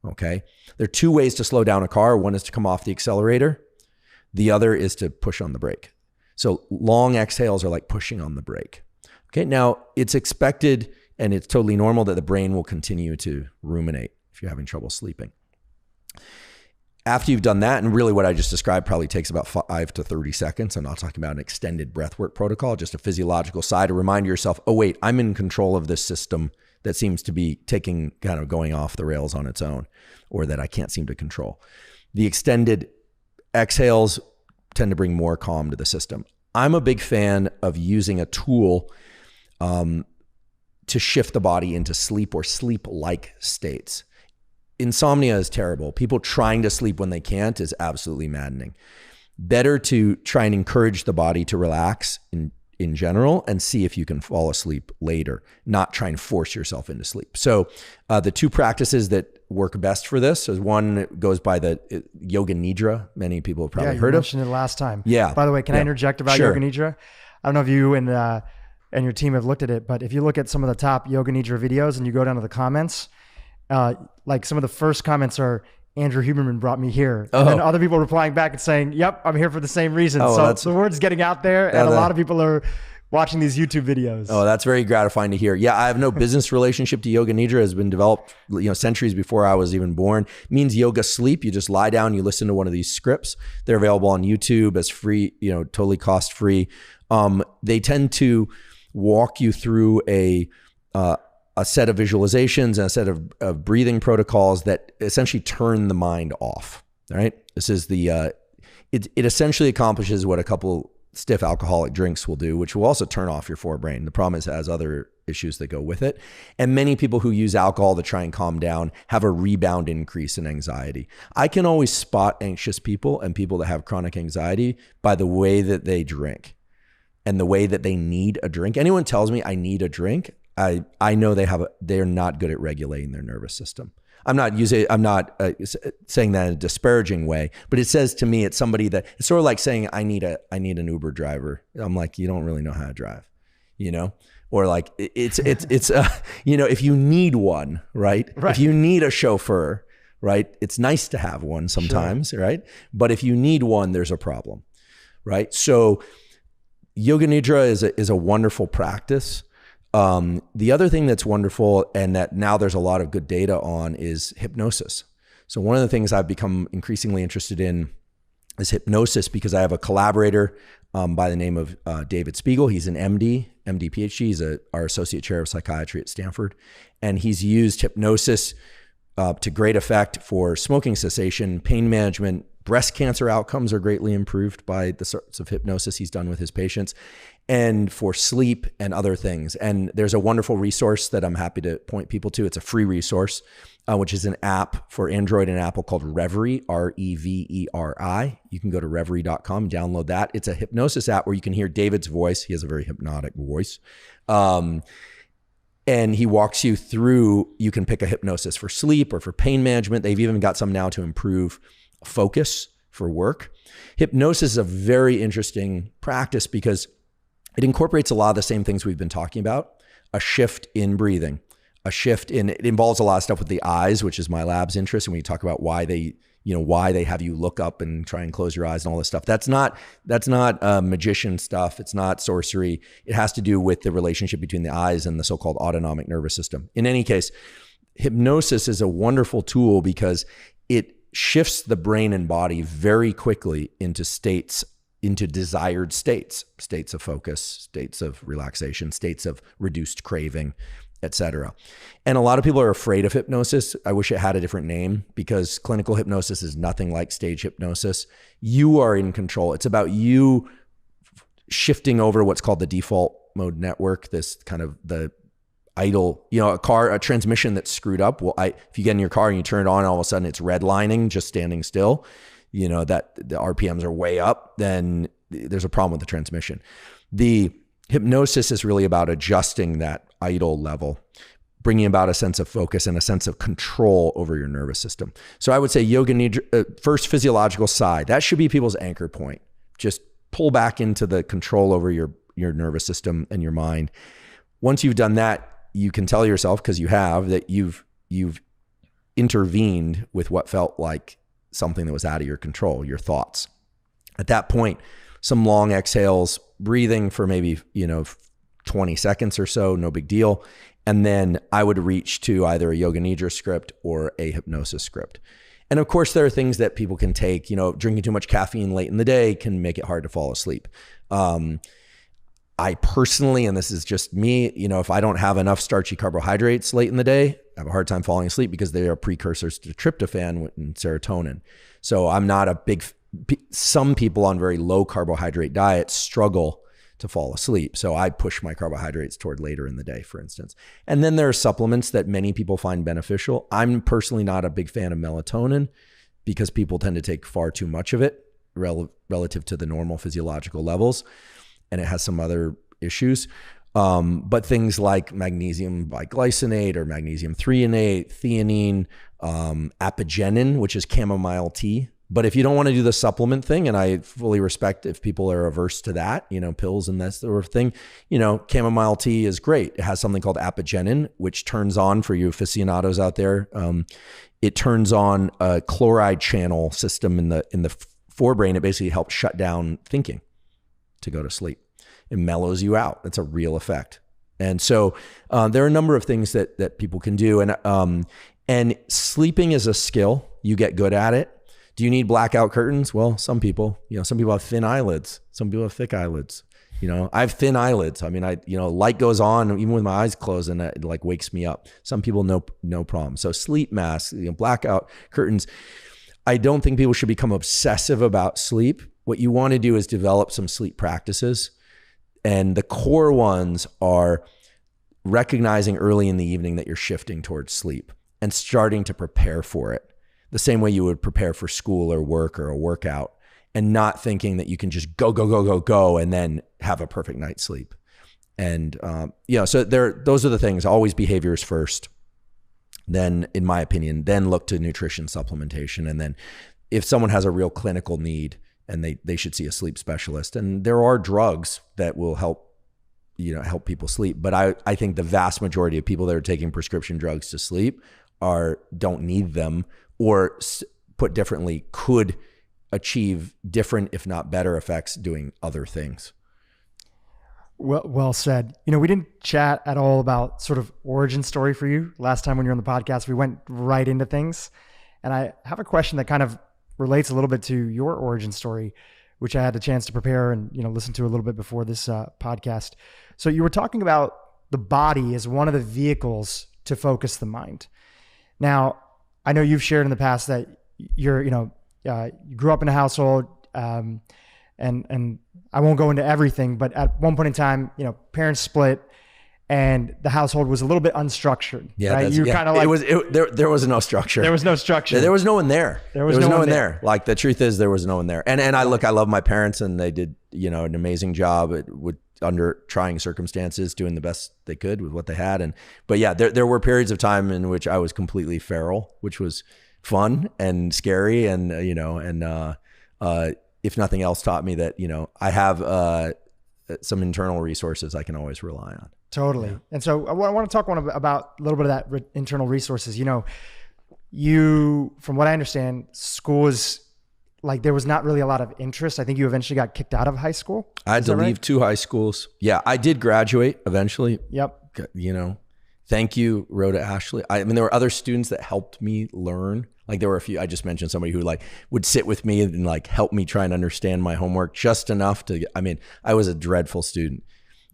okay? There are two ways to slow down a car. One is to come off the accelerator. The other is to push on the brake. So long exhales are like pushing on the brake. Okay, now it's expected and it's totally normal that the brain will continue to ruminate if you're having trouble sleeping. After you've done that, and really what I just described probably takes about 5 to 30 seconds. I'm not talking about an extended breathwork protocol, just a physiological sigh to remind yourself, oh wait, I'm in control of this system that seems to be going off the rails on its own, or that I can't seem to control. The extended exhales tend to bring more calm to the system. I'm a big fan of using a tool to shift the body into sleep or sleep-like states. Insomnia is terrible. People trying to sleep when they can't is absolutely maddening. Better to try and encourage the body to relax in general and see if you can fall asleep later, not try and force yourself into sleep. So the two practices that work best for this is one goes by the Yoga Nidra. Many people have probably heard of. You mentioned it last time. Yeah. By the way, can I interject about Sure. Yoga Nidra? I don't know if you and your team have looked at it, but if you look at some of the top Yoga Nidra videos and you go down to the comments, like some of the first comments are, Andrew Huberman brought me here. And then other people replying back and saying, yep, I'm here for the same reason. So the word's getting out there and a lot of people are watching these YouTube videos. Oh, that's very gratifying to hear. Yeah, I have no business relationship to Yoga Nidra. It has been developed, centuries before I was even born. It means yoga sleep. You just lie down, you listen to one of these scripts. They're available on YouTube as free, totally cost-free. They tend to walk you through a set of visualizations and a set of breathing protocols that essentially turn the mind off. All right. This is it essentially accomplishes what a couple stiff alcoholic drinks will do, which will also turn off your forebrain. The problem is it has other issues that go with it. And many people who use alcohol to try and calm down have a rebound increase in anxiety. I can always spot anxious people and people that have chronic anxiety by the way that they drink and the way that they need a drink. Anyone tells me I need a drink, I know they're not good at regulating their nervous system. I'm not saying that in a disparaging way, but it says to me, it's somebody that it's sort of like saying I need an Uber driver. I'm like, you don't really know how to drive, or like it's if you need one, right? If you need a chauffeur, right? It's nice to have one sometimes, right? But if you need one, there's a problem, right? So yoga nidra is a wonderful practice. The other thing that's wonderful and that now there's a lot of good data on is hypnosis. So one of the things I've become increasingly interested in is hypnosis because I have a collaborator by the name of David Spiegel. He's an MD PhD. He's our associate chair of psychiatry at Stanford. And he's used hypnosis to great effect for smoking cessation, pain management. Breast cancer outcomes are greatly improved by the sorts of hypnosis he's done with his patients, and for sleep and other things. And there's a wonderful resource that I'm happy to point people to. It's a free resource, which is an app for Android and Apple called Reverie, Reveri. You can go to reverie.com, download that. It's a hypnosis app where you can hear David's voice. He has a very hypnotic voice. And he walks you through, you can pick a hypnosis for sleep or for pain management. They've even got some now to improve focus for work. Hypnosis is a very interesting practice because it incorporates a lot of the same things we've been talking about. A shift in breathing, it involves a lot of stuff with the eyes, which is my lab's interest. And when you talk about why they have you look up and try and close your eyes and all this stuff, that's not magician stuff. It's not sorcery. It has to do with the relationship between the eyes and the so-called autonomic nervous system. In any case, hypnosis is a wonderful tool because it shifts the brain and body very quickly into desired states of focus, states of relaxation, states of reduced craving, etc. And a lot of people are afraid of hypnosis. I wish it had a different name because clinical hypnosis is nothing like stage hypnosis. You are in control. It's about you shifting over what's called the default mode network, this kind of the idle, a transmission that's screwed up. Well, if you get in your car and you turn it on, all of a sudden it's redlining, just standing still, that the RPMs are way up, then there's a problem with the transmission. The hypnosis is really about adjusting that idle level, bringing about a sense of focus and a sense of control over your nervous system. So I would say yoga nidra, first physiological side, that should be people's anchor point. Just pull back into the control over your nervous system and your mind. Once you've done that, you can tell yourself, because you have, that you've intervened with what felt like something that was out of your control, your thoughts. At that point, some long exhales, breathing for maybe 20 seconds or so, no big deal. And then I would reach to either a yoga nidra script or a hypnosis script. And of course, there are things that people can take. Drinking too much caffeine late in the day can make it hard to fall asleep. I personally, and this is just me, if I don't have enough starchy carbohydrates late in the day, I have a hard time falling asleep because they are precursors to tryptophan and serotonin. So I'm not some people on very low carbohydrate diets struggle to fall asleep. So I push my carbohydrates toward later in the day, for instance. And then there are supplements that many people find beneficial. I'm personally not a big fan of melatonin because people tend to take far too much of it relative to the normal physiological levels. And it has some other issues. But things like magnesium biglycinate or magnesium threonate, theanine, apigenin, which is chamomile tea. But if you don't want to do the supplement thing, and I fully respect if people are averse to that, pills and that sort of thing, chamomile tea is great. It has something called apigenin, which turns on, for you aficionados out there, it turns on a chloride channel system in the forebrain. It basically helps shut down thinking to go to sleep. It mellows you out. It's a real effect. And so there are a number of things that people can do. And sleeping is a skill. You get good at it. Do you need blackout curtains? Well, some people have thin eyelids. Some people have thick eyelids. I have thin eyelids. I mean, light goes on even with my eyes closed and it wakes me up. Some people, no problem. So sleep masks, blackout curtains. I don't think people should become obsessive about sleep. What you want to do is develop some sleep practices. And the core ones are recognizing early in the evening that you're shifting towards sleep and starting to prepare for it the same way you would prepare for school or work or a workout, and not thinking that you can just go and then have a perfect night's sleep. And, so those are the things. Always behaviors first. Then, in my opinion, then look to nutrition supplementation. And then if someone has a real clinical need, and they should see a sleep specialist. And there are drugs that will help people sleep. But I think the vast majority of people that are taking prescription drugs to sleep don't need them, or put differently, could achieve different, if not better effects doing other things. Well said. We didn't chat at all about sort of origin story for you last time when you were on the podcast. We went right into things. And I have a question that kind of relates a little bit to your origin story, which I had the chance to prepare and, listen to a little bit before this podcast. So you were talking about the body as one of the vehicles to focus the mind. Now, I know you've shared in the past that you grew up in a household, and I won't go into everything, but at one point in time, parents split and the household was a little bit unstructured. Yeah. Right? You kind of like, there was no structure. There was no structure. There was no one there. There was no one there. Like, the truth is, there was no one there. And I love my parents, and they did, an amazing job under trying circumstances, doing the best they could with what they had. But yeah, there were periods of time in which I was completely feral, which was fun and scary. And, if nothing else, taught me that, I have some internal resources I can always rely on. Totally. Yeah. And so I want to talk about a little bit of that internal resources. You, from what I understand, school is like, there was not really a lot of interest. I think you eventually got kicked out of high school. I had to leave 2 high schools. Yeah, I did graduate eventually. Yep. Thank you, Rhoda Ashley. There were other students that helped me learn. Like, there were a few, I just mentioned somebody who would sit with me and help me try and understand my homework just enough to, I was a dreadful student.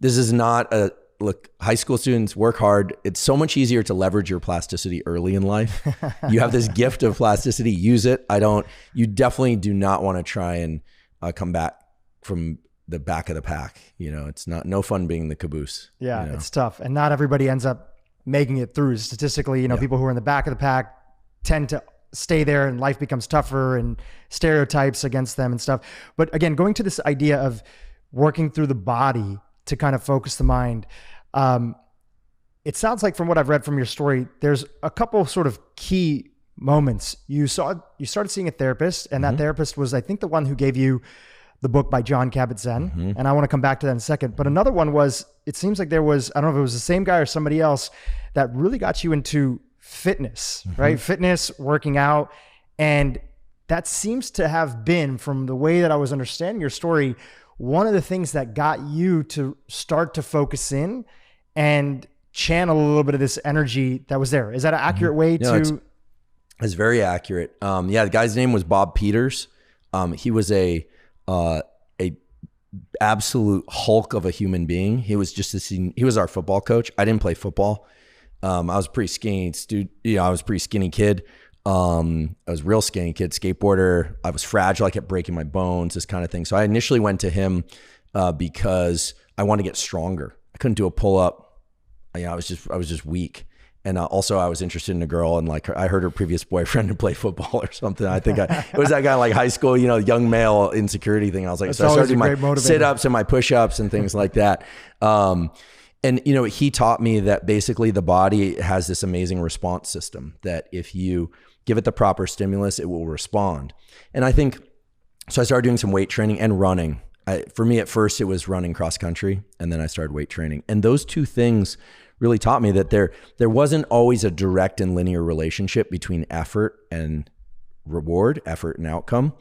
This is not look, high school students work hard. It's so much easier to leverage your plasticity early in life. You have this gift of plasticity, use it. You definitely do not want to try and come back from the back of the pack. It's no fun being the caboose. Yeah, it's tough. And not everybody ends up making it through. Statistically, people who are in the back of the pack tend to stay there, and life becomes tougher, and stereotypes against them and stuff. But again, going to this idea of working through the body to kind of focus the mind. It sounds like, from what I've read from your story, there's a couple sort of key moments. You started seeing a therapist, and that therapist was, I think, the one who gave you the book by Jon Kabat-Zinn. And I want to come back to that in a second. But another one was, it seems like there was, I don't know if it was the same guy or somebody else, that really got you into fitness, right? Fitness, working out. And that seems to have been, from the way that I was understanding your story, one of the things that got you to start to focus in and channel a little bit of this energy that was there. Is that an accurate way to? It's very accurate. The guy's name was Bob Peters. He was a absolute hulk of a human being. He was he was our football coach. I didn't play football. I was a pretty skinny I was a pretty skinny kid. I was a real skinny kid, skateboarder. I was fragile. I kept breaking my bones, this kind of thing. So I initially went to him because I wanted to get stronger. I couldn't do a pull-up. I was just weak. And also I was interested in a girl, and I heard her previous boyfriend to play football or something. I think it was that kind of high school, young male insecurity thing. I was like, so I started doing my sit-ups and my push-ups and things like that. And he taught me that basically the body has this amazing response system, that if you give it the proper stimulus, it will respond. And I think, so I started doing some weight training and running. For me, at first, it was running cross country, and then I started weight training. And those two things really taught me that there wasn't always a direct and linear relationship between effort and reward, effort and outcome.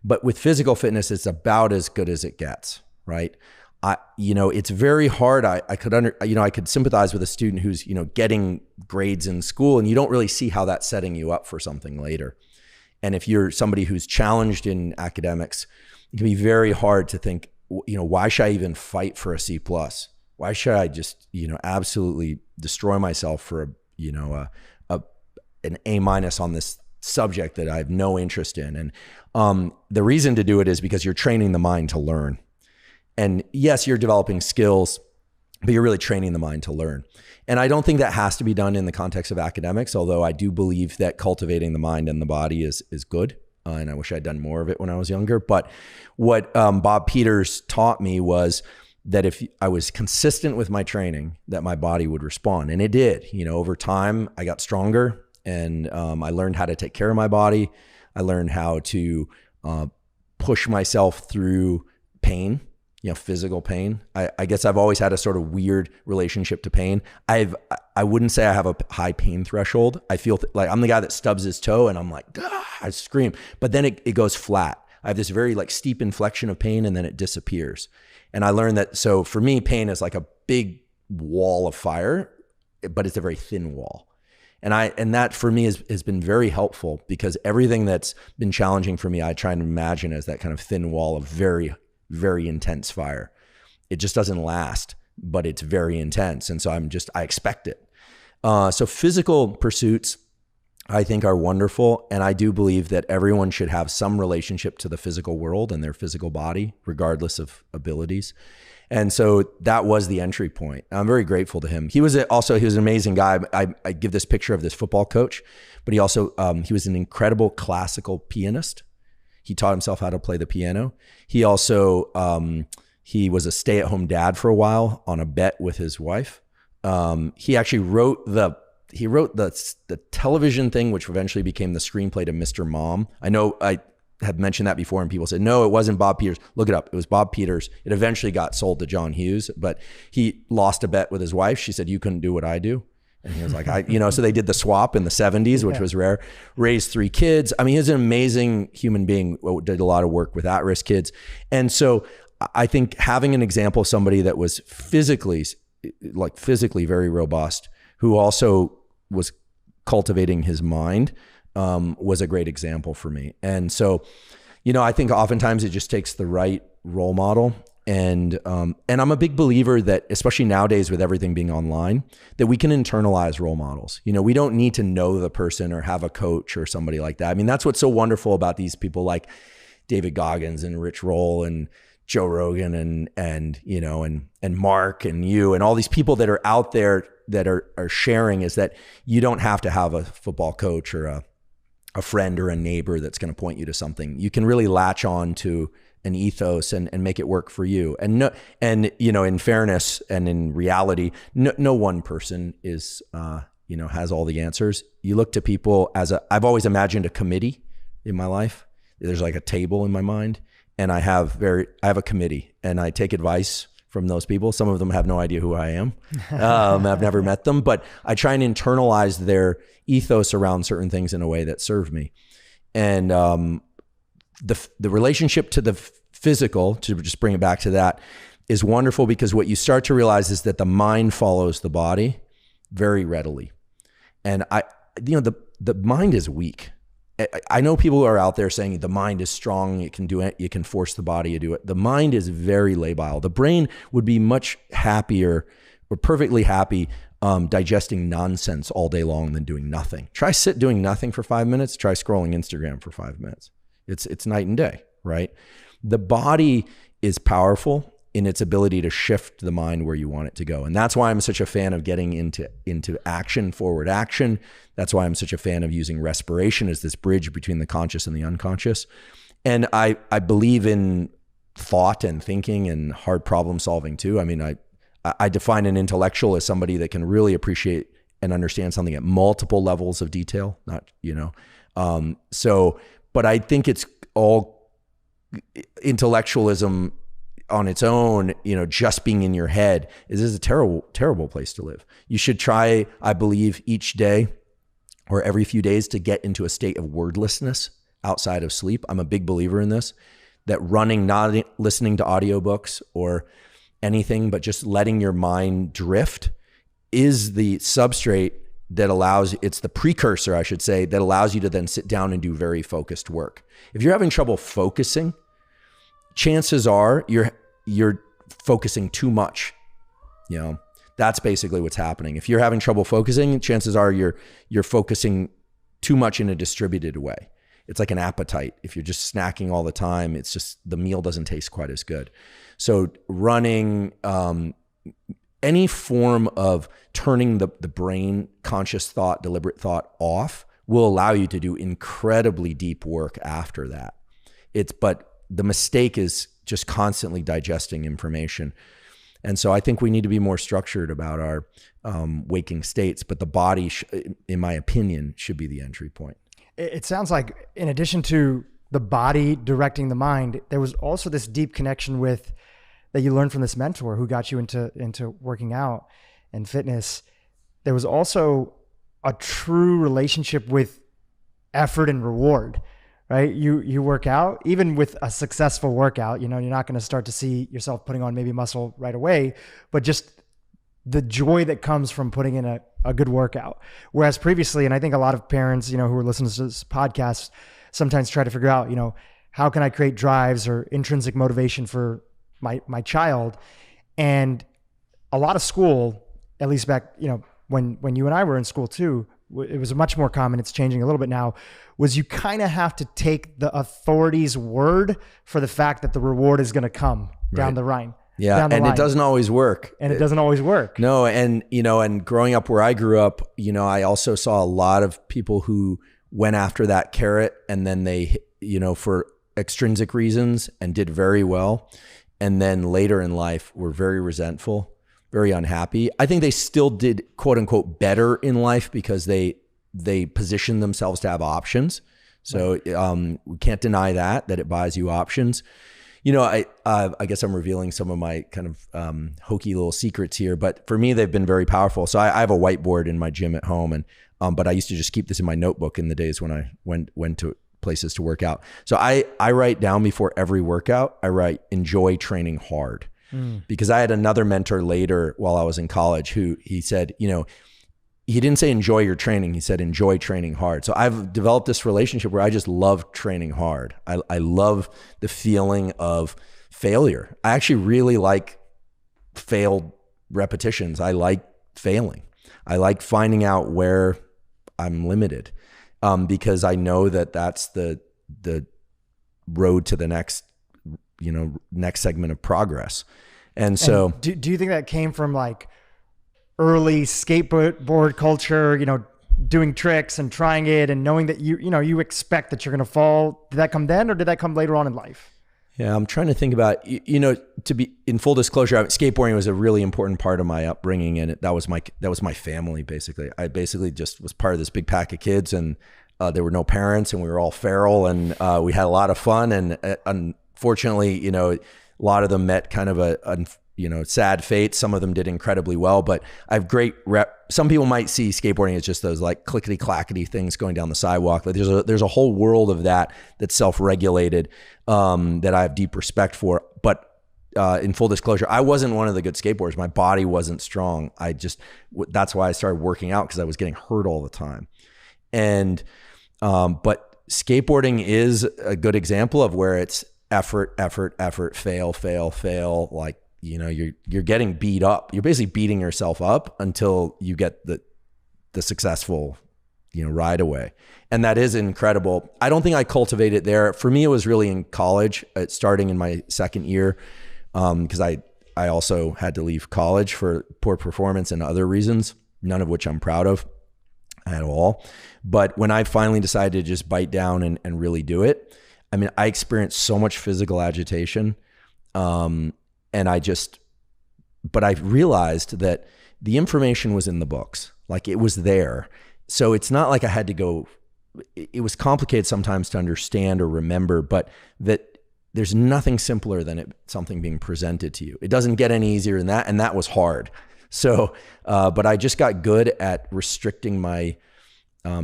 But with physical fitness, it's about as good as it gets, right? It's very hard. I could sympathize with a student who's, getting grades in school, and you don't really see how that's setting you up for something later. And if you're somebody who's challenged in academics, it can be very hard to think, why should I even fight for a C+? Why should I just, absolutely destroy myself for an A- on this subject that I have no interest in? And the reason to do it is because you're training the mind to learn. And yes, you're developing skills, but you're really training the mind to learn. And I don't think that has to be done in the context of academics, although I do believe that cultivating the mind and the body is good. And I wish I'd done more of it when I was younger. But what Bob Peters taught me was that if I was consistent with my training, that my body would respond. And it did. Over time, I got stronger, and I learned how to take care of my body. I learned how to push myself through pain. physical pain. I guess I've always had a sort of weird relationship to pain. I wouldn't say I have a high pain threshold. I feel like I'm the guy that stubs his toe and I'm like, I scream, but then it goes flat. I have this very like steep inflection of pain and then it disappears. And I learned that, so for me, pain is like a big wall of fire, but it's a very thin wall. And that for me has been very helpful, because everything that's been challenging for me, I try and imagine as that kind of thin wall of very, very intense fire. It just doesn't last, but it's very intense. And so I expect it. So physical pursuits, I think, are wonderful. And I do believe that everyone should have some relationship to the physical world and their physical body, regardless of abilities. And so that was the entry point. I'm very grateful to him. He was an amazing guy. I give this picture of this football coach, but he also, he was an incredible classical pianist. He taught himself how to play the piano. He also, he was a stay-at-home dad for a while on a bet with his wife. He actually wrote the television thing, which eventually became the screenplay to Mr. Mom. I know I had mentioned that before and people said, no, it wasn't Bob Peters. Look it up. It was Bob Peters. It eventually got sold to John Hughes, but he lost a bet with his wife. She said, you couldn't do what I do. And he was like, so they did the swap in the 70s, which was rare, raised 3 kids. I mean, he was an amazing human being, did a lot of work with at-risk kids. And so I think having an example of somebody that was physically very robust, who also was cultivating his mind, was a great example for me. And so, I think oftentimes it just takes the right role model. And I'm a big believer that, especially nowadays with everything being online, that we can internalize role models. We don't need to know the person or have a coach or somebody like that. I mean, that's what's so wonderful about these people like David Goggins and Rich Roll and Joe Rogan and Mark and you and all these people that are out there that are sharing, is that you don't have to have a football coach or a friend or a neighbor that's going to point you to something. You can really latch on to an ethos and make it work for you. And in fairness and in reality, no one person is, has all the answers. You look to people I've always imagined a committee in my life. There's like a table in my mind, and I have a committee, and I take advice from those people. Some of them have no idea who I am. I've never met them, but I try and internalize their ethos around certain things in a way that serve me. And the relationship to the physical, to just bring it back to that, is wonderful, because what you start to realize is that the mind follows the body very readily. And the mind is weak. I know people are out there saying the mind is strong, it can do it, you can force the body to do it. The mind is very labile. The brain would be much happier or perfectly happy digesting nonsense all day long than doing nothing. Try doing nothing for 5 minutes, try scrolling Instagram for 5 minutes. It's night and day, right? The body is powerful in its ability to shift the mind where you want it to go. And that's why I'm such a fan of getting into action, forward action. That's why I'm such a fan of using respiration as this bridge between the conscious and the unconscious. And I believe in thought and thinking and hard problem solving too. I mean, I define an intellectual as somebody that can really appreciate and understand something at multiple levels of detail, but I think it's all intellectualism on its own, just being in your head is a terrible, terrible place to live. You should try, I believe, each day or every few days to get into a state of wordlessness outside of sleep. I'm a big believer in this, that running, not listening to audiobooks or anything, but just letting your mind drift is the substrate that it's the precursor, I should say, that allows you to then sit down and do very focused work. If you're having trouble focusing, chances are you're focusing too much. That's basically what's happening. If you're having trouble focusing, chances are you're focusing too much in a distributed way. It's like an appetite. If you're just snacking all the time, it's just the meal doesn't taste quite as good. So running, any form of turning the brain, conscious thought, deliberate thought off will allow you to do incredibly deep work after that. But the mistake is just constantly digesting information. And so I think we need to be more structured about our waking states, but the body, in my opinion, should be the entry point. It sounds like in addition to the body directing the mind, there was also this deep connection with that you learned from this mentor who got you into working out and fitness, there was also a true relationship with effort and reward, right? You work out, even with a successful workout, you're not going to start to see yourself putting on maybe muscle right away, but just the joy that comes from putting in a good workout. Whereas previously, and I think a lot of parents, who are listening to this podcast sometimes try to figure out, how can I create drives or intrinsic motivation for my child? And a lot of school, at least back, when you and I were in school too, it was much more common. It's changing a little bit now, was you kind of have to take the authority's word for the fact that the reward is going to come down the line. Yeah. And it doesn't always work. It doesn't always work. No. And, and growing up where I grew up, I also saw a lot of people who went after that carrot and then they, for extrinsic reasons and did very well. And then later in life were very resentful, very unhappy. I think they still did quote unquote better in life because they positioned themselves to have options. So we can't deny that it buys you options. I guess I'm revealing some of my kind of hokey little secrets here, but for me, they've been very powerful. So I have a whiteboard in my gym at home, and but I used to just keep this in my notebook in the days when I went to places to work out. So I write down before every workout, I write, enjoy training hard. Because I had another mentor later while I was in college who he said, he didn't say enjoy your training. He said, enjoy training hard. So I've developed this relationship where I just love training hard. I love the feeling of failure. I actually really like failed repetitions. I like failing. I like finding out where I'm limited because I know that that's the road to the next segment of progress. And so do you think that came from like early skateboard culture, doing tricks and trying it and knowing that you expect that you're going to fall? Did that come then or did that come later on in life? Yeah, I'm trying to think about, to be in full disclosure, skateboarding was a really important part of my upbringing, and that was my family basically. I basically just was part of this big pack of kids, and there were no parents, and we were all feral, and we had a lot of fun. And unfortunately, a lot of them met kind of a sad fate. Some of them did incredibly well, but I have great some people might see skateboarding as just those like clickety clackety things going down the sidewalk. But there's a whole world of that's self-regulated, that I have deep respect for. But in full disclosure, I wasn't one of the good skateboarders. My body wasn't strong. That's why I started working out, because I was getting hurt all the time. And, but skateboarding is a good example of where it's effort, fail. Like, you're getting beat up. You're basically beating yourself up until you get the successful, ride away. And that is incredible. I don't think I cultivated it there. For me, it was really in college, starting in my second year, because I also had to leave college for poor performance and other reasons, none of which I'm proud of at all. But when I finally decided to just bite down and really do it, I experienced so much physical agitation. But I realized that the information was in the books, like it was there. So it's not like I had to go, it was complicated sometimes to understand or remember, but that there's nothing simpler than something being presented to you. It doesn't get any easier than that. And that was hard. So, but I just got good at restricting my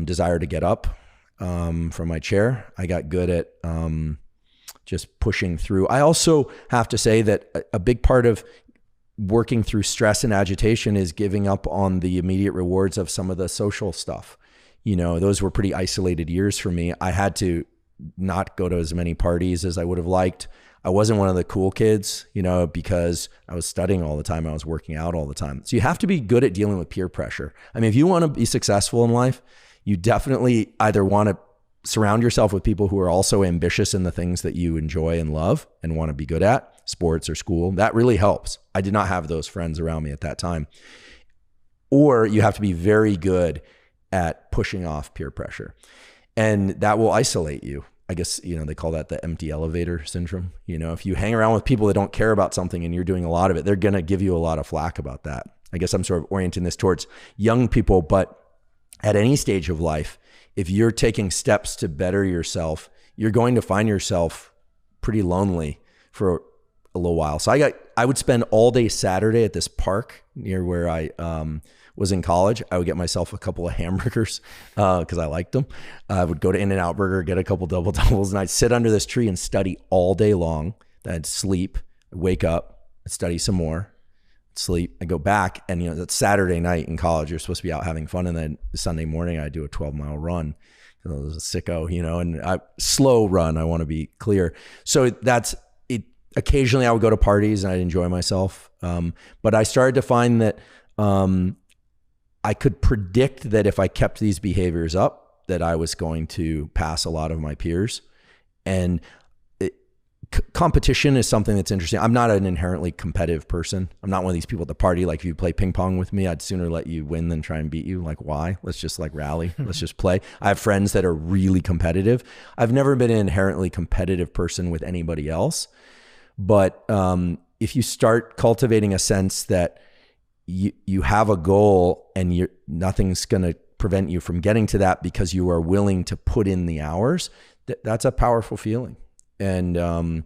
desire to get up from my chair. I got good at just pushing through. I also have to say that a big part of working through stress and agitation is giving up on the immediate rewards of some of the social stuff. Those were pretty isolated years for me. I had to not go to as many parties as I would have liked. I wasn't one of the cool kids, because I was studying all the time. I was working out all the time. So you have to be good at dealing with peer pressure. If you want to be successful in life, you definitely either want to surround yourself with people who are also ambitious in the things that you enjoy and love and want to be good at, sports or school. That really helps. I did not have those friends around me at that time. Or you have to be very good at pushing off peer pressure. And that will isolate you. I guess, they call that the empty elevator syndrome. If you hang around with people that don't care about something and you're doing a lot of it, they're going to give you a lot of flack about that. I guess I'm sort of orienting this towards young people, but at any stage of life, if you're taking steps to better yourself, you're going to find yourself pretty lonely for a little while. So I would spend all day Saturday at this park near where I was in college. I would get myself a couple of hamburgers because I liked them. I would go to In-N-Out Burger, get a couple double doubles, and I'd sit under this tree and study all day long. Then I'd sleep, I'd wake up, I'd study some more, sleep, I'd go back. And, that's Saturday night in college. You're supposed to be out having fun. And then Sunday morning, I'd do a 12-mile run. I was a sicko, and slow run, I want to be clear. So that's it. Occasionally I would go to parties and I'd enjoy myself. But I started to find that I could predict that if I kept these behaviors up, that I was going to pass a lot of my peers. And competition is something that's interesting. I'm not an inherently competitive person. I'm not one of these people at the party. Like if you play ping pong with me, I'd sooner let you win than try and beat you. Like why? Let's just rally. Let's just play. I have friends that are really competitive. I've never been an inherently competitive person with anybody else. But if you start cultivating a sense that you have a goal and nothing's going to prevent you from getting to that because you are willing to put in the hours, that's a powerful feeling. And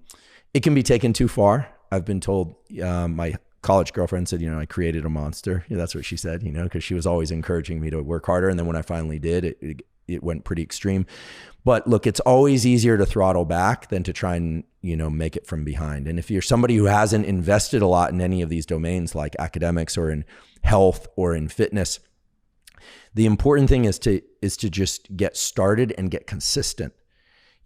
it can be taken too far. I've been told, my college girlfriend said, I created a monster. That's what she said, because she was always encouraging me to work harder. And then when I finally did, it went pretty extreme. But look, it's always easier to throttle back than to try and, make it from behind. And if you're somebody who hasn't invested a lot in any of these domains like academics or in health or in fitness, the important thing is to just get started and get consistent.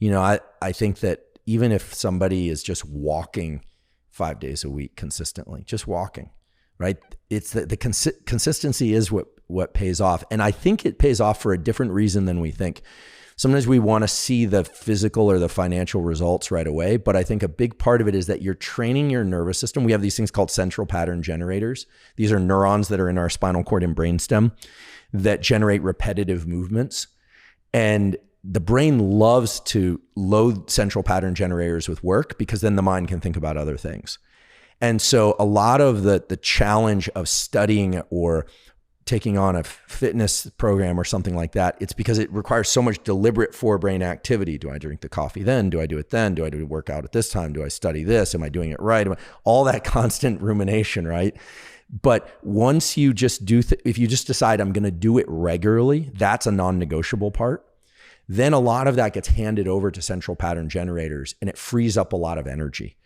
I think that even if somebody is just walking 5 days a week consistently, just walking, right? It's the consistency is what pays off. And I think it pays off for a different reason than we think. Sometimes we want to see the physical or the financial results right away, but I think a big part of it is that you're training your nervous system. We have these things called central pattern generators. These are neurons that are in our spinal cord and brainstem that generate repetitive movements. And the brain loves to load central pattern generators with work because then the mind can think about other things. And so a lot of the challenge of studying or taking on a fitness program or something like that, it's because it requires so much deliberate forebrain activity. Do I drink the coffee then? Do I do it then? Do I do the workout at this time? Do I study this? Am I doing it right? All that constant rumination, right? But once you just if you just decide I'm going to do it regularly, that's a non-negotiable part. Then a lot of that gets handed over to central pattern generators and it frees up a lot of energy.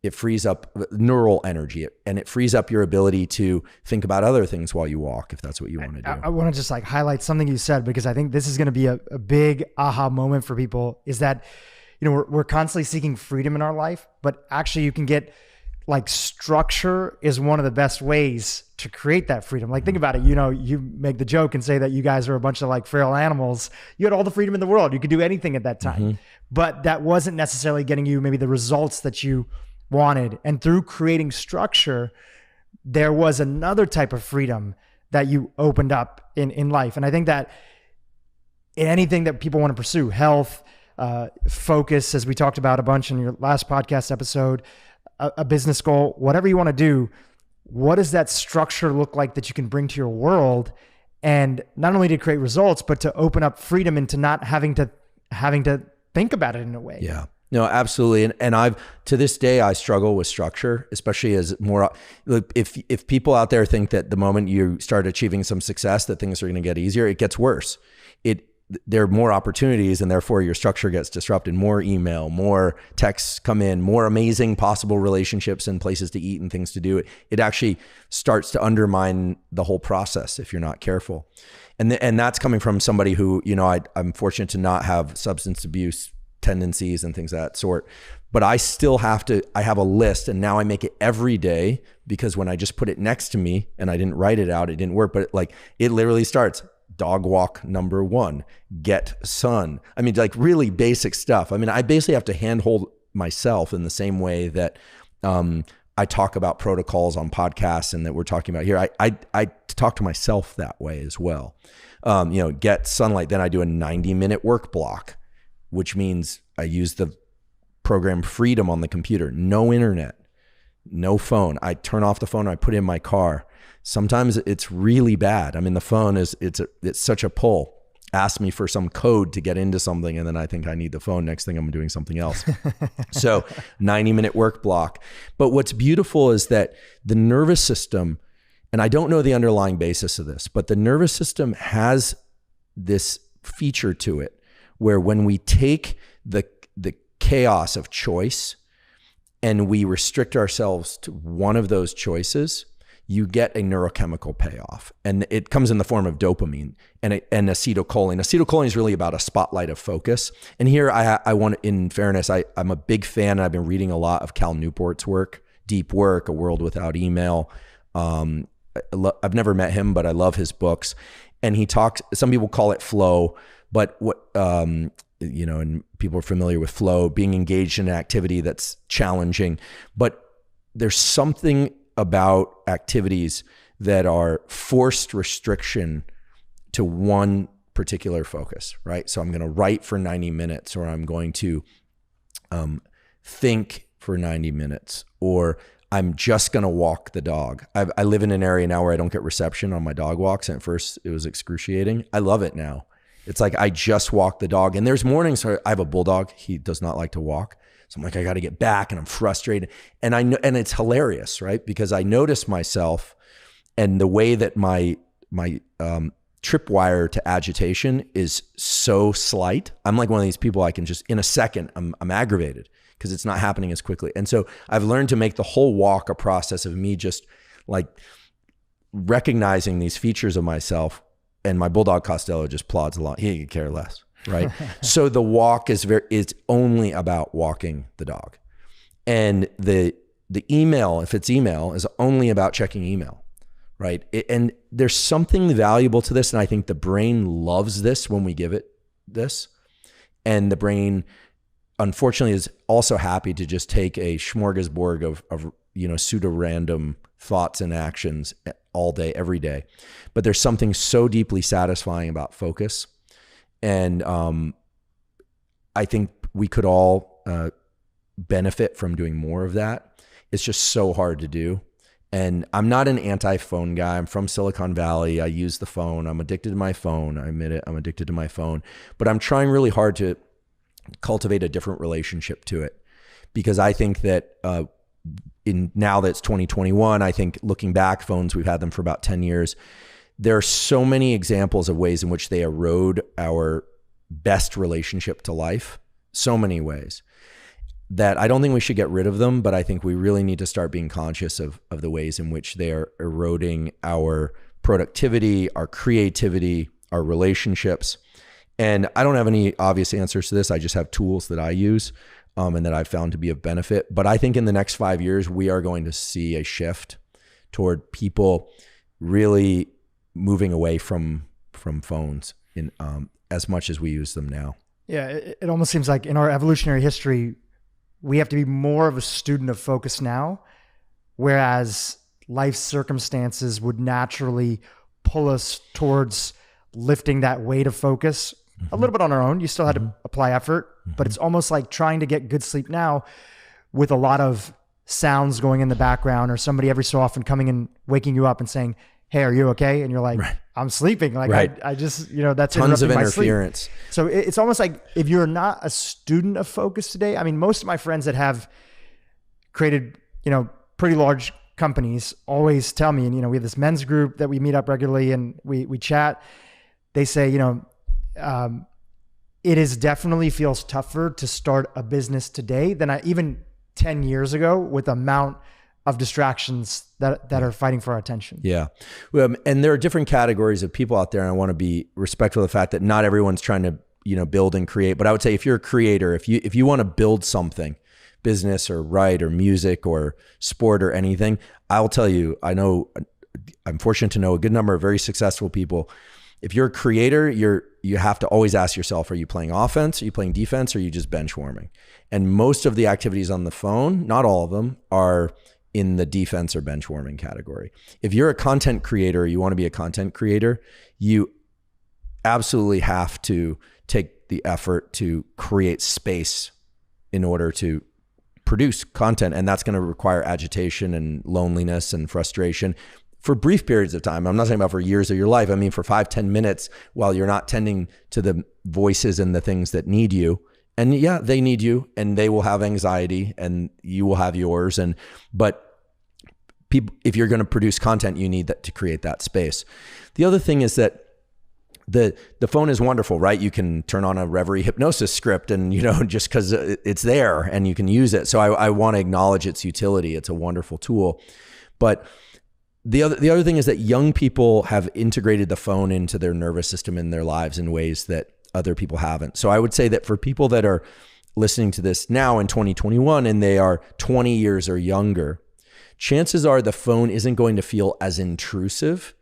It frees up neural energy and it frees up your ability to think about other things while you walk, if that's what you want to do. I want to just highlight something you said, because I think this is going to be a big aha moment for people, is that, we're constantly seeking freedom in our life, but actually you can get structure is one of the best ways to create that freedom. Think about it. You make the joke and say that you guys are a bunch of feral animals. You had all the freedom in the world. You could do anything at that time, but that wasn't necessarily getting you maybe the results that you wanted. And through creating structure, there was another type of freedom that you opened up in life. And I think that in anything that people want to pursue, health, focus, as we talked about a bunch in your last podcast episode, a business goal, whatever you want to do, what does that structure look like that you can bring to your world? And not only to create results, but to open up freedom into not having to think about it in a way. Yeah. No, absolutely. And to this day, I struggle with structure, especially as more, if people out there think that the moment you start achieving some success, that things are going to get easier, it gets worse. There are more opportunities and therefore your structure gets disrupted. More email, more texts come in, more amazing possible relationships and places to eat and things to do. It actually starts to undermine the whole process if you're not careful. And that's coming from somebody who, I'm fortunate to not have substance abuse tendencies and things of that sort, but I still I have a list, and now I make it every day, because when I just put it next to me and I didn't write it out, it didn't work. But it literally starts dog walk number 1, get sun. Really basic stuff. I basically have to handhold myself in the same way that I talk about protocols on podcasts and that we're talking about here. I talk to myself that way as well. Get sunlight. Then I do a 90-minute work block, which means I use the program Freedom on the computer. No internet, no phone. I turn off the phone. I put it in my car. Sometimes it's really bad. The phone it's such a pull. ask me for some code to get into something, and then I think I need the phone. Next thing I'm doing something else. So 90-minute work block. But what's beautiful is that the nervous system, and I don't know the underlying basis of this, but the nervous system has this feature to it where when we take the chaos of choice and we restrict ourselves to one of those choices, you get a neurochemical payoff. And it comes in the form of dopamine and acetylcholine. Acetylcholine is really about a spotlight of focus. And here I want, in fairness, I'm a big fan. I've been reading a lot of Cal Newport's work, Deep Work, A World Without Email. I've never met him, but I love his books. And he talks, some people call it flow, but what, and people are familiar with flow, being engaged in an activity that's challenging. But there's something about activities that are forced restriction to one particular focus, right? So I'm going to write for 90 minutes, or I'm going to think for 90 minutes, or I'm just going to walk the dog. I live in an area now where I don't get reception on my dog walks. And at first it was excruciating. I love it now. It's like I just walk the dog. And there's mornings where I have a bulldog. He does not like to walk. So I'm like, I got to get back, and I'm frustrated. And I know, and it's hilarious, right? Because I notice myself and the way that my tripwire to agitation is so slight. I'm like one of these people, I can just, in a second, I'm aggravated because it's not happening as quickly. And so I've learned to make the whole walk a process of me just like recognizing these features of myself. And my bulldog Costello just plods along. He could care less, right? So the walk is only about walking the dog. And the email, if it's email, is only about checking email, right? And there's something valuable to this. And I think the brain loves this when we give it this. And the brain, unfortunately, is also happy to just take a smorgasbord of pseudo-random thoughts and actions all day, every day. But there's something so deeply satisfying about focus. And I think we could all benefit from doing more of that. It's just so hard to do. And I'm not an anti-phone guy. I'm from Silicon Valley. I use the phone. I'm addicted to my phone. I admit it. I'm addicted to my phone. But I'm trying really hard to cultivate a different relationship to it. Because I think that now that it's 2021, I think looking back, phones, we've had them for about 10 years. There are so many examples of ways in which they erode our best relationship to life. So many ways that I don't think we should get rid of them, but I think we really need to start being conscious of the ways in which they are eroding our productivity, our creativity, our relationships. And I don't have any obvious answers to this. I just have tools that I use and that I've found to be of benefit. But I think in the next 5 years, we are going to see a shift toward people really moving away from phones in as much as we use them now. Yeah, it almost seems like in our evolutionary history, we have to be more of a student of focus now, whereas life circumstances would naturally pull us towards lifting that weight of focus a little bit on our own. You still had to apply effort, but it's almost like trying to get good sleep now with a lot of sounds going in the background, or somebody every so often coming and waking you up and saying, "Hey, are you okay?" And you're like, right. "I'm sleeping." Like, right. I just, that's tons of interference. So it's almost like if you're not a student of focus today, I mean, most of my friends that have created, pretty large companies always tell me, and, we have this men's group that we meet up regularly and we chat. They say, it is definitely feels tougher to start a business today than even 10 years ago with the amount of distractions that are fighting for our attention. Yeah. And there are different categories of people out there. And I want to be respectful of the fact that not everyone's trying to, build and create. But I would say if you're a creator, if you want to build something, business or write or music or sport or anything, I'll tell you, I'm fortunate to know a good number of very successful people. If you're a creator, you have to always ask yourself, are you playing offense? Are you playing defense? Or are you just bench warming? And most of the activities on the phone, not all of them, are in the defense or bench warming category. If you're a content creator, or you want to be a content creator, you absolutely have to take the effort to create space in order to produce content. And that's going to require agitation and loneliness and frustration for brief periods of time. I'm not talking about for years of your life. I mean, for 5-10 minutes while you're not tending to the voices and the things that need you. And yeah, they need you, and they will have anxiety, and you will have yours. But people, if you're going to produce content, you need that to create that space. The other thing is that the phone is wonderful, right? You can turn on a Reverie hypnosis script, and just because it's there and you can use it. So I want to acknowledge its utility. It's a wonderful tool. But the other thing is that young people have integrated the phone into their nervous system in their lives in ways that other people haven't. So I would say that for people that are listening to this now in 2021 and they are 20 years or younger, chances are the phone isn't going to feel as intrusive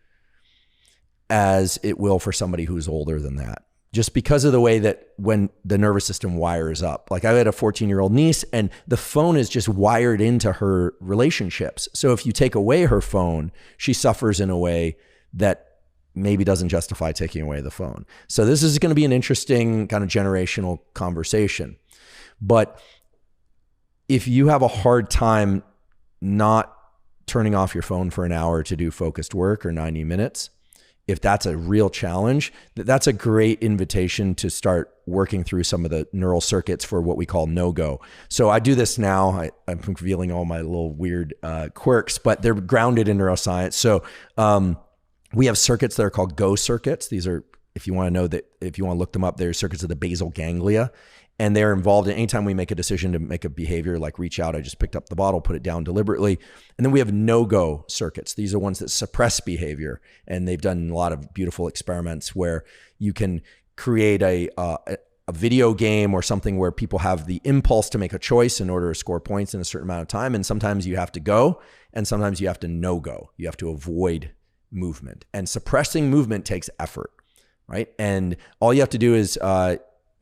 as it will for somebody who's older than that. Just because of the way that when the nervous system wires up. Like I had a 14-year-old niece, and the phone is just wired into her relationships. So if you take away her phone, she suffers in a way that maybe doesn't justify taking away the phone. So this is going to be an interesting kind of generational conversation. But if you have a hard time not turning off your phone for an hour to do focused work or 90 minutes, if that's a real challenge, that's a great invitation to start working through some of the neural circuits for what we call no-go. So I do this now. I'm revealing all my little weird quirks, but they're grounded in neuroscience. So we have circuits that are called go circuits. These are, if you want to know that, if you want to look them up, they're circuits of the basal ganglia. And they're involved in anytime we make a decision to make a behavior like reach out, I just picked up the bottle, put it down deliberately. And then we have no-go circuits. These are ones that suppress behavior. And they've done a lot of beautiful experiments where you can create a video game or something where people have the impulse to make a choice in order to score points in a certain amount of time. And sometimes you have to go, and sometimes you have to no-go. You have to avoid movement. And suppressing movement takes effort, right? And all you have to do is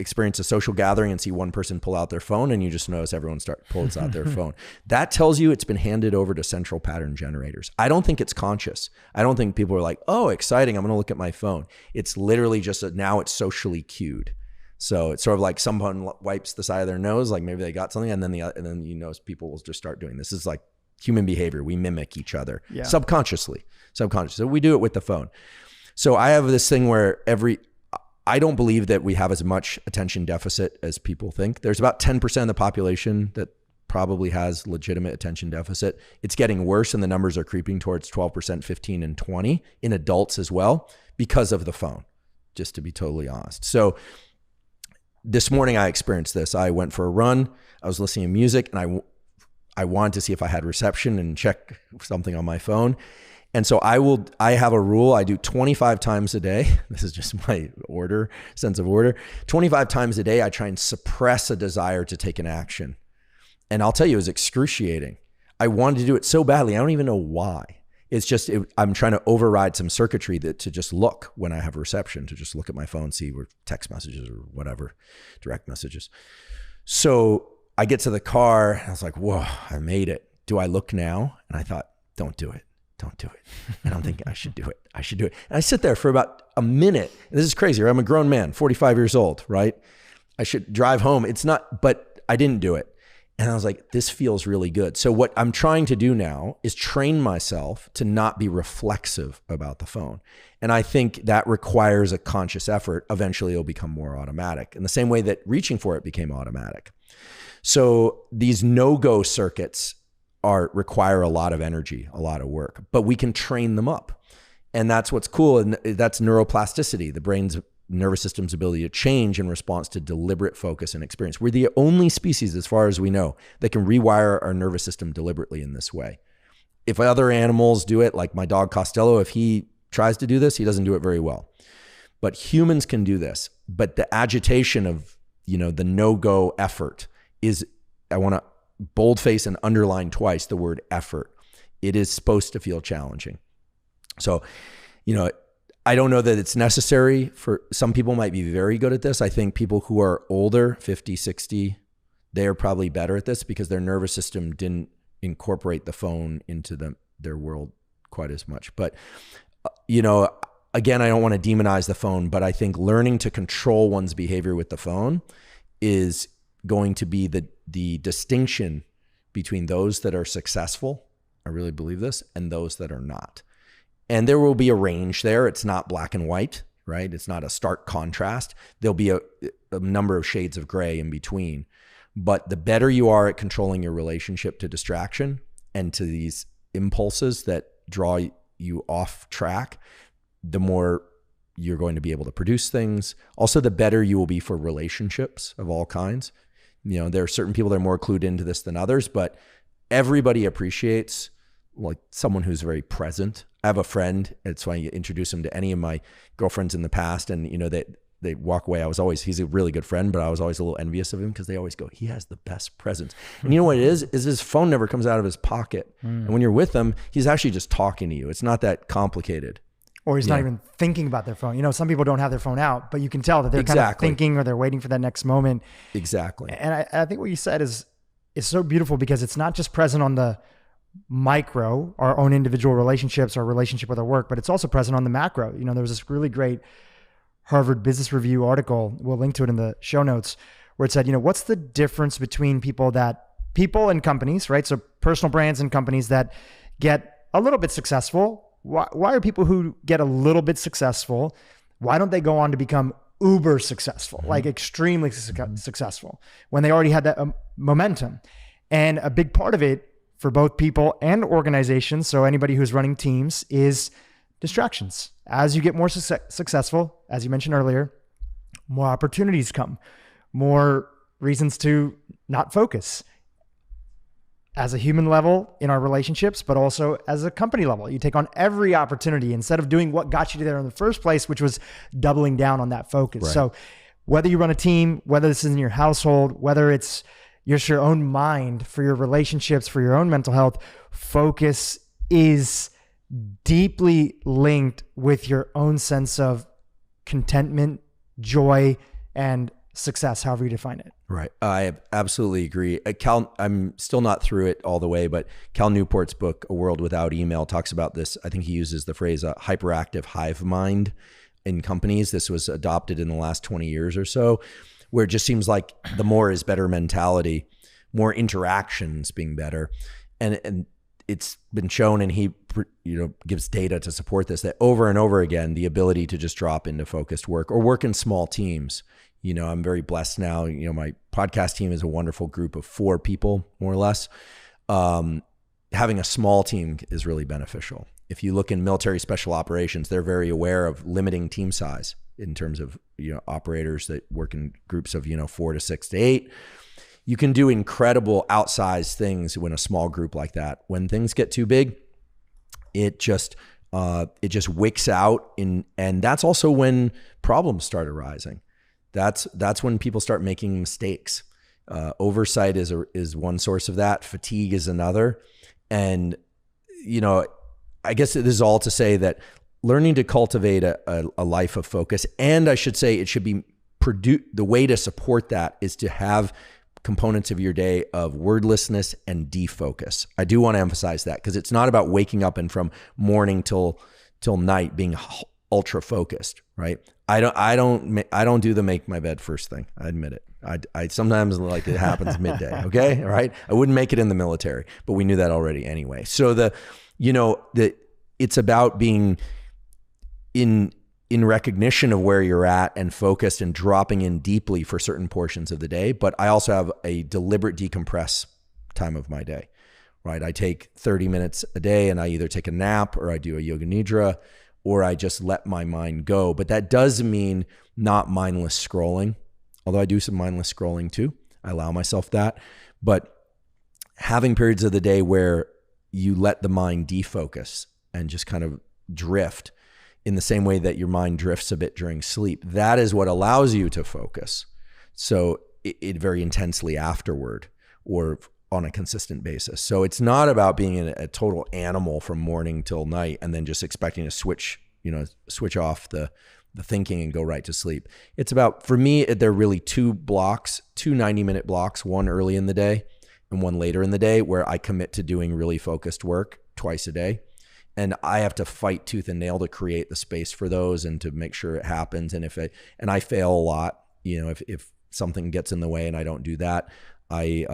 experience a social gathering and see one person pull out their phone, and you just notice everyone pulls out their phone. That tells you it's been handed over to central pattern generators. I don't think it's conscious. I don't think people are like, oh, exciting, I'm going to look at my phone. It's literally just now it's socially cued. So it's sort of like someone wipes the side of their nose, like maybe they got something, and then people will just start doing this. This is like human behavior. We mimic each other subconsciously. So we do it with the phone. So I have this thing where I don't believe that we have as much attention deficit as people think. There's about 10% of the population that probably has legitimate attention deficit. It's getting worse, and the numbers are creeping towards 12%, 15, and 20 in adults as well because of the phone, just to be totally honest. So this morning I experienced this. I went for a run. I was listening to music, and I wanted to see if I had reception and check something on my phone. And so I have a rule. I do 25 times a day. This is just my sense of order. 25 times a day, I try and suppress a desire to take an action. And I'll tell you, it was excruciating. I wanted to do it so badly. I don't even know why. It's just, I'm trying to override some circuitry to just look when I have reception, to just look at my phone, see where text messages or whatever, direct messages. So I get to the car, and I was like, whoa, I made it. Do I look now? And I thought, don't do it. Don't do it. And I'm thinking, I should do it. And I sit there for about a minute. And this is crazy. Right? I'm a grown man, 45 years old, right? I should drive home. But I didn't do it. And I was like, this feels really good. So what I'm trying to do now is train myself to not be reflexive about the phone. And I think that requires a conscious effort. Eventually it'll become more automatic, in the same way that reaching for it became automatic. So these no-go circuits require a lot of energy, a lot of work, but we can train them up. And that's what's cool. And that's neuroplasticity, the brain's nervous system's ability to change in response to deliberate focus and experience. We're the only species, as far as we know, that can rewire our nervous system deliberately in this way. If other animals do it, like my dog Costello, if he tries to do this, he doesn't do it very well. But humans can do this. But the agitation of, the no-go effort is, I want to boldface and underline twice the word effort. It is supposed to feel challenging. So, I don't know that it's necessary. For some people might be very good at this. I think people who are older, 50, 60, they're probably better at this because their nervous system didn't incorporate the phone into their world quite as much. But, again, I don't want to demonize the phone, but I think learning to control one's behavior with the phone is going to be the distinction between those that are successful, I really believe this, and those that are not. And there will be a range there. It's not black and white, right? It's not a stark contrast. There'll be a number of shades of gray in between. But the better you are at controlling your relationship to distraction and to these impulses that draw you off track, the more you're going to be able to produce things. Also, the better you will be for relationships of all kinds. There are certain people that are more clued into this than others, but everybody appreciates like someone who's very present. I have a friend. It's why you introduce him to any of my girlfriends in the past, and they walk away. He's a really good friend, but I was always a little envious of him because they always go, he has the best presence. And you know what it is his phone never comes out of his pocket. And when you're with him, he's actually just talking to you. It's not that complicated. Or he's not even thinking about their phone. Some people don't have their phone out, but you can tell that they're kind of thinking, or they're waiting for that next moment. Exactly. And I think what you said is so beautiful, because it's not just present on the micro, our own individual relationships, our relationship with our work, but it's also present on the macro. There was this really great Harvard Business Review article, we'll link to it in the show notes, where it said, what's the difference between people and companies, right? So personal brands and companies that get a little bit successful. Why are people who get a little bit successful, why don't they go on to become uber successful, like extremely successful, when they already had that momentum? And a big part of it for both people and organizations, so anybody who's running teams, is distractions. As you get more successful, as you mentioned earlier, more opportunities come, more reasons to not focus. As a human level in our relationships, but also as a company level, you take on every opportunity instead of doing what got you there in the first place, which was doubling down on that focus. Right. So whether you run a team, whether this is in your household, whether it's just your own mind, for your relationships, for your own mental health, focus is deeply linked with your own sense of contentment, joy, and success, however you define it. Right. I absolutely agree. I'm still not through it all the way, but Cal Newport's book, A World Without Email, talks about this. I think he uses the phrase hyperactive hive mind in companies. This was adopted in the last 20 years or so, where it just seems like the more is better mentality, more interactions being better. And it's been shown, and he gives data to support this, that over and over again, the ability to just drop into focused work or work in small teams. I'm very blessed now. My podcast team is a wonderful group of 4 people, more or less. Having a small team is really beneficial. If you look in military special operations, they're very aware of limiting team size in terms of, operators that work in groups of, 4 to 6 to 8. You can do incredible outsized things when a small group like that. When things get too big, it just wicks out and that's also when problems start arising. That's when people start making mistakes. Oversight is one source of that. Fatigue is another. And, I guess this is all to say that learning to cultivate a life of focus, and I should say it should be the way to support that is to have components of your day of wordlessness and defocus. I do want to emphasize that, because it's not about waking up and from morning till night being ultra focused, right? I don't do the make my bed first thing. I admit it. I sometimes like it happens midday. Okay. All right. I wouldn't make it in the military, but we knew that already anyway. So it's about being in recognition of where you're at and focused and dropping in deeply for certain portions of the day. But I also have a deliberate decompress time of my day, right? I take 30 minutes a day and I either take a nap or I do a yoga nidra, or I just let my mind go. But that does mean not mindless scrolling, although I do some mindless scrolling too. I allow myself that. But having periods of the day where you let the mind defocus and just kind of drift in the same way that your mind drifts a bit during sleep, that is what allows you to focus. So it very intensely afterward or on a consistent basis. So it's not about being a total animal from morning till night and then just expecting to switch off the thinking and go right to sleep. It's about, for me, there are really 2 90-minute blocks, one early in the day and one later in the day, where I commit to doing really focused work twice a day. And I have to fight tooth and nail to create the space for those and to make sure it happens. And I fail a lot, if something gets in the way and I don't do that, I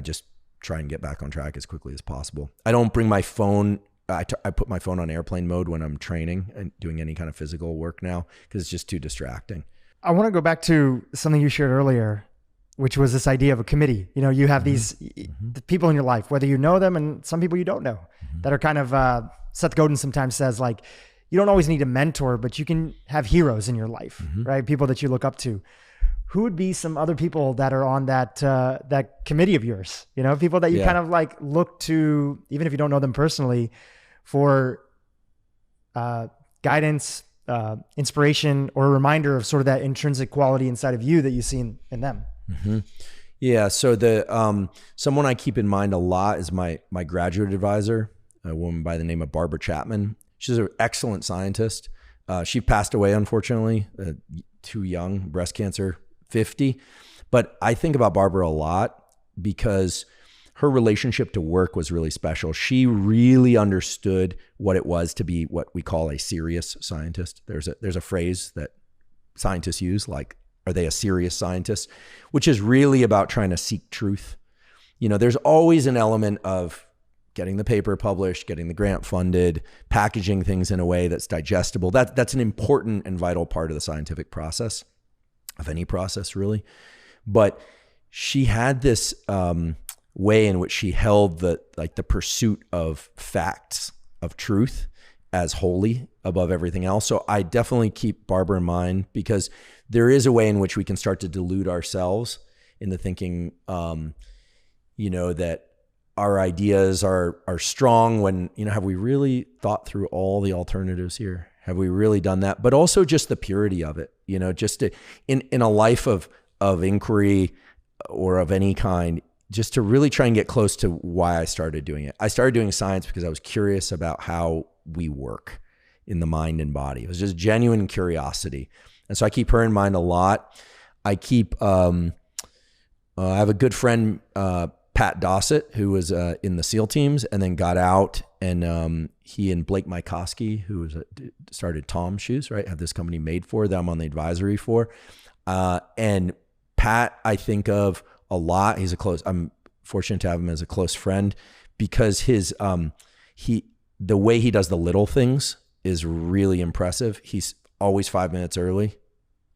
just try and get back on track as quickly as possible. I don't bring my phone I put my phone on airplane mode when I'm training and doing any kind of physical work now, because it's just too distracting. I want to go back to something you shared earlier, which was this idea of a committee. You know, you have these the people in your life, whether you know them and some people you don't know, that are kind of, Seth Godin sometimes says, like, you don't always need a mentor, but you can have heroes in your life, right? People that you look up to. Who would be some other people that are on that committee of yours? You know, people that you kind of like look to, even if you don't know them personally, for guidance, inspiration, or a reminder of sort of that intrinsic quality inside of you that you see in them. Yeah. So the someone I keep in mind a lot is my graduate advisor, a woman by the name of Barbara Chapman. She's an excellent scientist. She passed away, unfortunately, too young, breast cancer, 50. But I think about Barbara a lot because her relationship to work was really special. She really understood what it was to be what we call a serious scientist. There's a phrase that scientists use, like, are they a serious scientist? Which is really about trying to seek truth. You know, there's always an element of getting the paper published, getting the grant funded, packaging things in a way that's digestible. That's an important and vital part of the scientific process, of any process really. But she had this way in which she held the pursuit of facts, of truth, as holy above everything else. So I definitely keep Barbara in mind, because there is a way in which we can start to delude ourselves into thinking, that our ideas are strong when, have we really thought through all the alternatives here? Have we really done that? But also just the purity of it, just in a life of inquiry or of any kind, just to really try and get close to why I started doing it. I started doing science because I was curious about how we work in the mind and body. It was just genuine curiosity. And so I keep her in mind a lot. I keep, I have a good friend, Pat Dossett, who was in the SEAL teams and then got out, and he and Blake Mykoski, who started Tom's Shoes, right, have this company Made For that I'm on the advisory for. And Pat, I think of a lot. I'm fortunate to have him as a close friend, because the way he does the little things is really impressive. He's always 5 minutes early,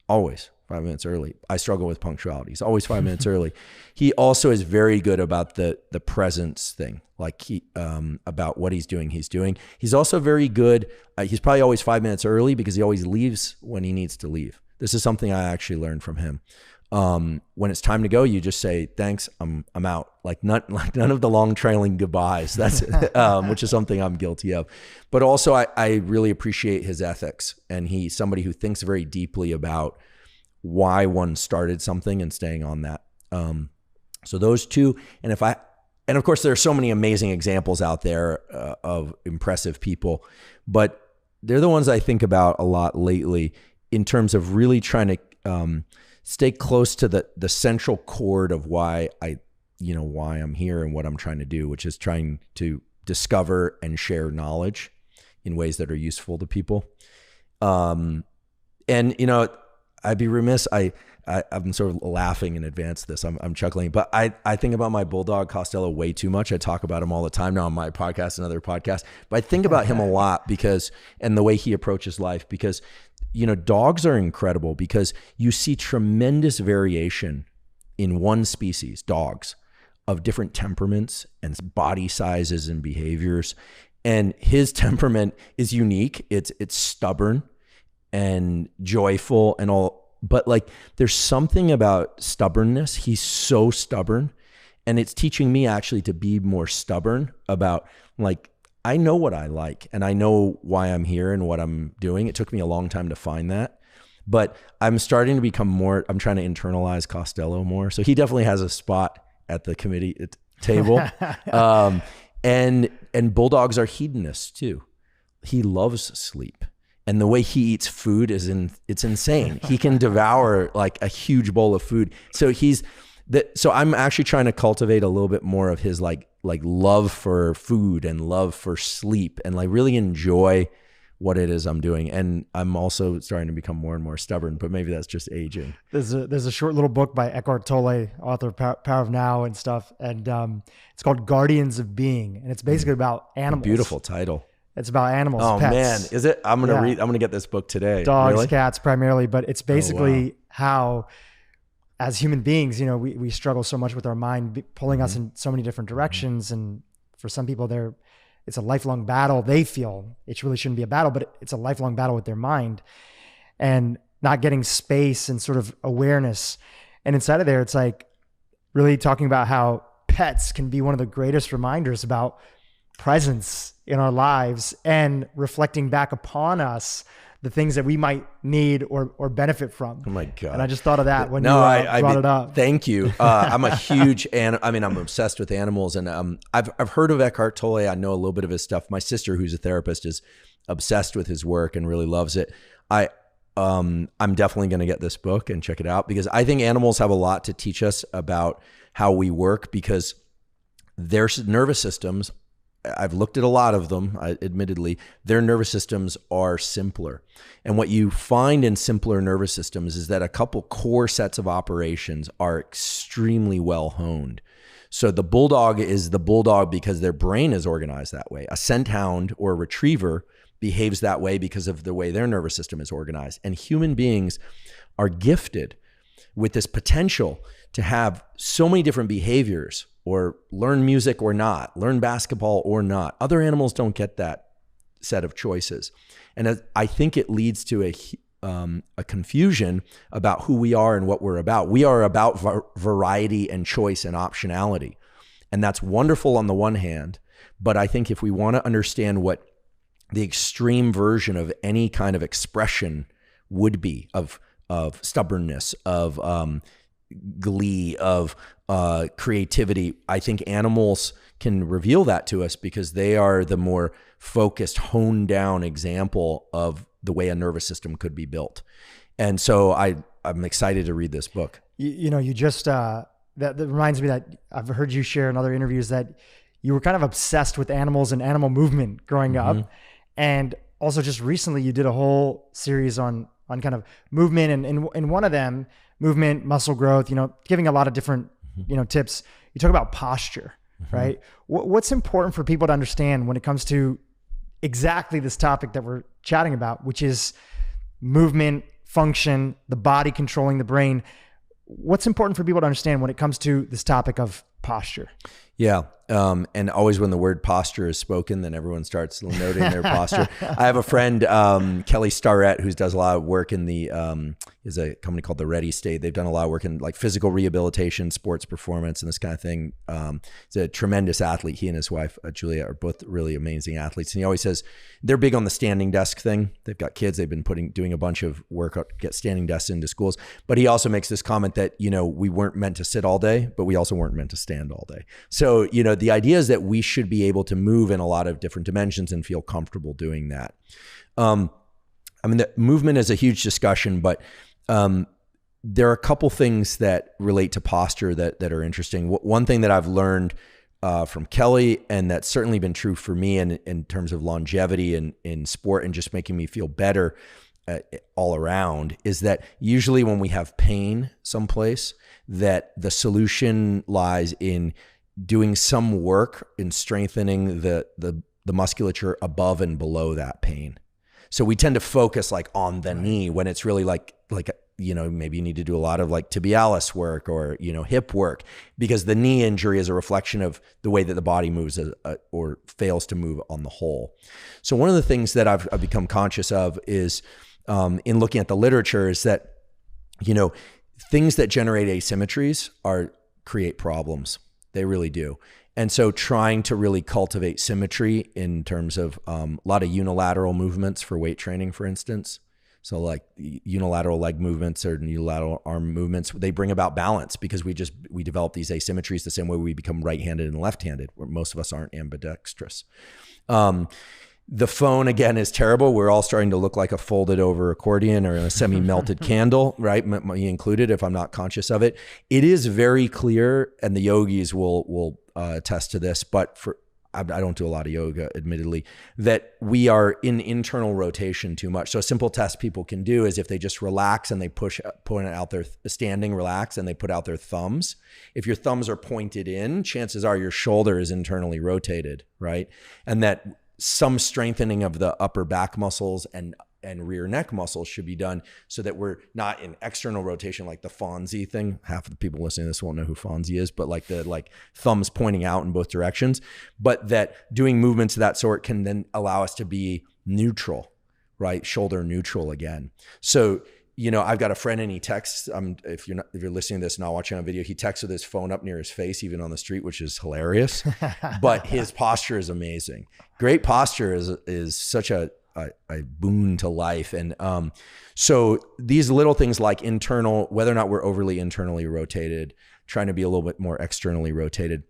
always 5 minutes early. I struggle with punctuality. He's always 5 minutes early. He also is very good about the presence thing, like about what he's doing. He's also very good. He's probably always 5 minutes early because he always leaves when he needs to leave. This is something I actually learned from him. When it's time to go, you just say, thanks, I'm out. Like none of the long trailing goodbyes. That's which is something I'm guilty of. But also I really appreciate his ethics, and he's somebody who thinks very deeply about why one started something and staying on that. So those two, and of course there are so many amazing examples out there of impressive people, but they're the ones I think about a lot lately in terms of really trying to stay close to the central chord of why I'm here and what I'm trying to do, which is trying to discover and share knowledge in ways that are useful to people. I'd be remiss. I'm sort of laughing in advance of this. I'm chuckling, but I think about my bulldog Costello way too much. I talk about him all the time now on my podcast and other podcasts, but I think about him a lot and the way he approaches life, because dogs are incredible, because you see tremendous variation in one species, dogs, of different temperaments and body sizes and behaviors. And his temperament is unique. It's stubborn and joyful and all, but there's something about stubbornness. He's so stubborn, and it's teaching me actually to be more stubborn about I know what I like, and I know why I'm here and what I'm doing. It took me a long time to find that, but I'm starting to become more, I'm trying to internalize Costello more. So he definitely has a spot at the committee table. And bulldogs are hedonists too. He loves sleep. And the way he eats food it's insane. He can devour a huge bowl of food. So so I'm actually trying to cultivate a little bit more of his love for food and love for sleep, and really enjoy what it is I'm doing. And I'm also starting to become more and more stubborn, but maybe that's just aging. There's a short little book by Eckhart Tolle, author of Power of Now and stuff. And it's called Guardians of Being. And it's basically about animals. Beautiful title. It's about animals, Oh pets. man, is it? I'm going to get this book today. Dogs, Really? cats primarily, but it's basically how, as human beings, we struggle so much with our mind pulling us in so many different directions. And for some people, it's a lifelong battle. They feel it really shouldn't be a battle, but it's a lifelong battle with their mind and not getting space and sort of awareness. And inside of there, it's like really talking about how pets can be one of the greatest reminders about presence in our lives and reflecting back upon us the things that we might need or benefit from. Oh my God. And I just thought of that when you brought it up. Thank you. I'm a huge, I'm obsessed with animals, and I've heard of Eckhart Tolle. I know a little bit of his stuff. My sister, who's a therapist, is obsessed with his work and really loves it. I'm definitely going to get this book and check it out, because I think animals have a lot to teach us about how we work, because their nervous systems, I've looked at a lot of them, admittedly, their nervous systems are simpler. And what you find in simpler nervous systems is that a couple core sets of operations are extremely well honed. So the bulldog is the bulldog because their brain is organized that way. A scent hound or a retriever behaves that way because of the way their nervous system is organized. And human beings are gifted with this potential to have so many different behaviors, or learn music or not, learn basketball or not. Other animals don't get that set of choices. And I think it leads to a confusion about who we are and what we're about. We are about variety and choice and optionality. And that's wonderful on the one hand, but I think if we want to understand what the extreme version of any kind of expression would be of stubbornness, of glee, of creativity, I think animals can reveal that to us, because they are the more focused, honed down example of the way a nervous system could be built. And so I'm excited to read this book. You just, that reminds me that I've heard you share in other interviews that you were kind of obsessed with animals and animal movement growing up. And also just recently you did a whole series on kind of movement, and in one of them, movement, muscle growth, giving a lot of different, tips. You talk about posture, right? What's important for people to understand when it comes to exactly this topic that we're chatting about, which is movement, function, the body controlling the brain. What's important for people to understand when it comes to this topic of posture? Yeah. And always when the word posture is spoken, then everyone starts noting their posture. I have a friend, Kelly Starrett, who does a lot of work in is a company called the Ready State. They've done a lot of work in like physical rehabilitation, sports performance, and this kind of thing. He's a tremendous athlete. He and his wife, Julia, are both really amazing athletes. And he always says they're big on the standing desk thing. They've got kids. They've been doing a bunch of work to get standing desks into schools. But he also makes this comment that, we weren't meant to sit all day, but we also weren't meant to stand all day. So, the idea is that we should be able to move in a lot of different dimensions and feel comfortable doing that. The movement is a huge discussion, but there are a couple things that relate to posture that are interesting. One thing that I've learned from Kelly, and that's certainly been true for me in terms of longevity in sport and just making me feel better all around, is that usually when we have pain someplace, that the solution lies in doing some work in strengthening the musculature above and below that pain. So we tend to focus like on the knee when it's really like maybe you need to do a lot of like tibialis work or hip work, because the knee injury is a reflection of the way that the body moves or fails to move on the whole. So one of the things that I've become conscious of is in looking at the literature is that things that generate asymmetries create problems. They really do. And so trying to really cultivate symmetry in terms of a lot of unilateral movements for weight training, for instance. So like unilateral leg movements or unilateral arm movements, they bring about balance because we develop these asymmetries the same way we become right-handed and left-handed, where most of us aren't ambidextrous. The phone, again, is terrible. We're all starting to look like a folded over accordion or a semi-melted candle, right? Me included, if I'm not conscious of it. It is very clear, and the yogis will attest to this, but I don't do a lot of yoga, admittedly, that we are in internal rotation too much. So a simple test people can do is if they just relax and they point out their standing, relax, and they put out their thumbs. If your thumbs are pointed in, chances are your shoulder is internally rotated, right? And that some strengthening of the upper back muscles and rear neck muscles should be done so that we're not in external rotation, like the Fonzie thing. Half of the people listening to this won't know who Fonzie is, but like the thumbs pointing out in both directions, but that doing movements of that sort can then allow us to be neutral, right? Shoulder neutral again. So, I've got a friend and he texts, if you're listening to this, not watching on video, he texts with his phone up near his face, even on the street, which is hilarious, but his posture is amazing. Great posture is such a boon to life. And so these little things like internal, whether or not we're overly internally rotated, trying to be a little bit more externally rotated.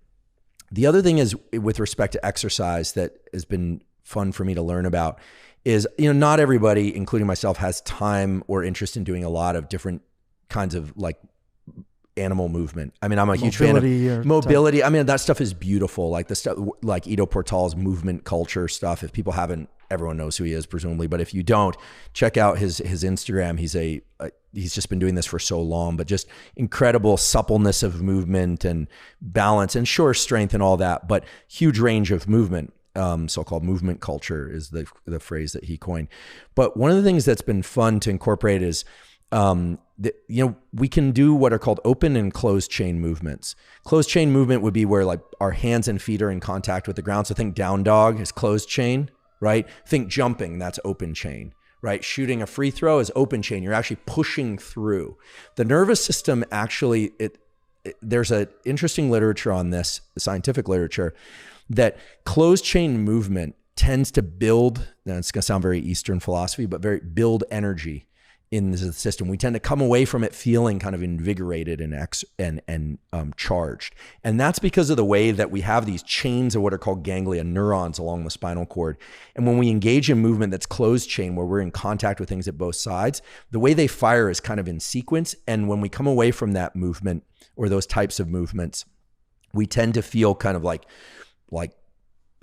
The other thing is with respect to exercise that has been fun for me to learn about is, not everybody, including myself, has time or interest in doing a lot of different kinds of like animal movement. I mean, I'm a huge fan of mobility. I mean, that stuff is beautiful. Like the stuff like Ido Portal's movement culture stuff. If people haven't, everyone knows who he is presumably, but if you don't, check out his Instagram. He's just been doing this for so long, but just incredible suppleness of movement and balance and sure strength and all that, but huge range of movement. So-called movement culture is the phrase that he coined. But one of the things that's been fun to incorporate is we can do what are called open and closed chain movements. Closed chain movement would be where like our hands and feet are in contact with the ground. So think down dog is closed chain, right? Think jumping, that's open chain, right? Shooting a free throw is open chain. You're actually pushing through. The nervous system actually, there's an interesting literature on this, scientific literature, that closed chain movement tends to build, now it's going to sound very Eastern philosophy, but build energy in the system. We tend to come away from it feeling kind of invigorated and charged. And that's because of the way that we have these chains of what are called ganglia, neurons along the spinal cord. And when we engage in movement that's closed chain, where we're in contact with things at both sides, the way they fire is kind of in sequence. And when we come away from that movement or those types of movements, we tend to feel kind of like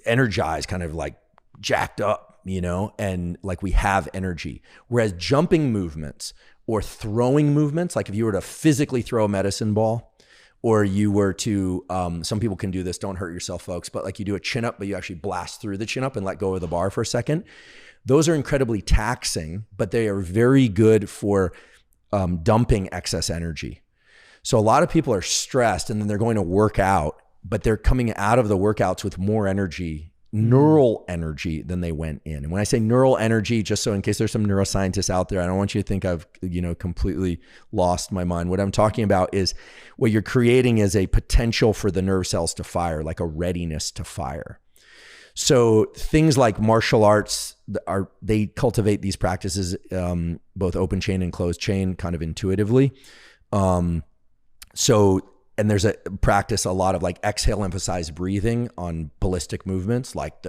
energized, kind of like jacked up, and like we have energy. Whereas jumping movements or throwing movements, like if you were to physically throw a medicine ball, or you were to, some people can do this, don't hurt yourself folks, but like you do a chin up, but you actually blast through the chin up and let go of the bar for a second. Those are incredibly taxing, but they are very good for dumping excess energy. So a lot of people are stressed and then they're going to work out, but they're coming out of the workouts with more energy, neural energy, than they went in. And when I say neural energy, just so in case there's some neuroscientists out there, I don't want you to think I've, completely lost my mind. What I'm talking about is what you're creating is a potential for the nerve cells to fire, like a readiness to fire. So things like martial arts they cultivate these practices, both open chain and closed chain, kind of intuitively. And there's a practice, a lot of like exhale emphasized breathing on ballistic movements, like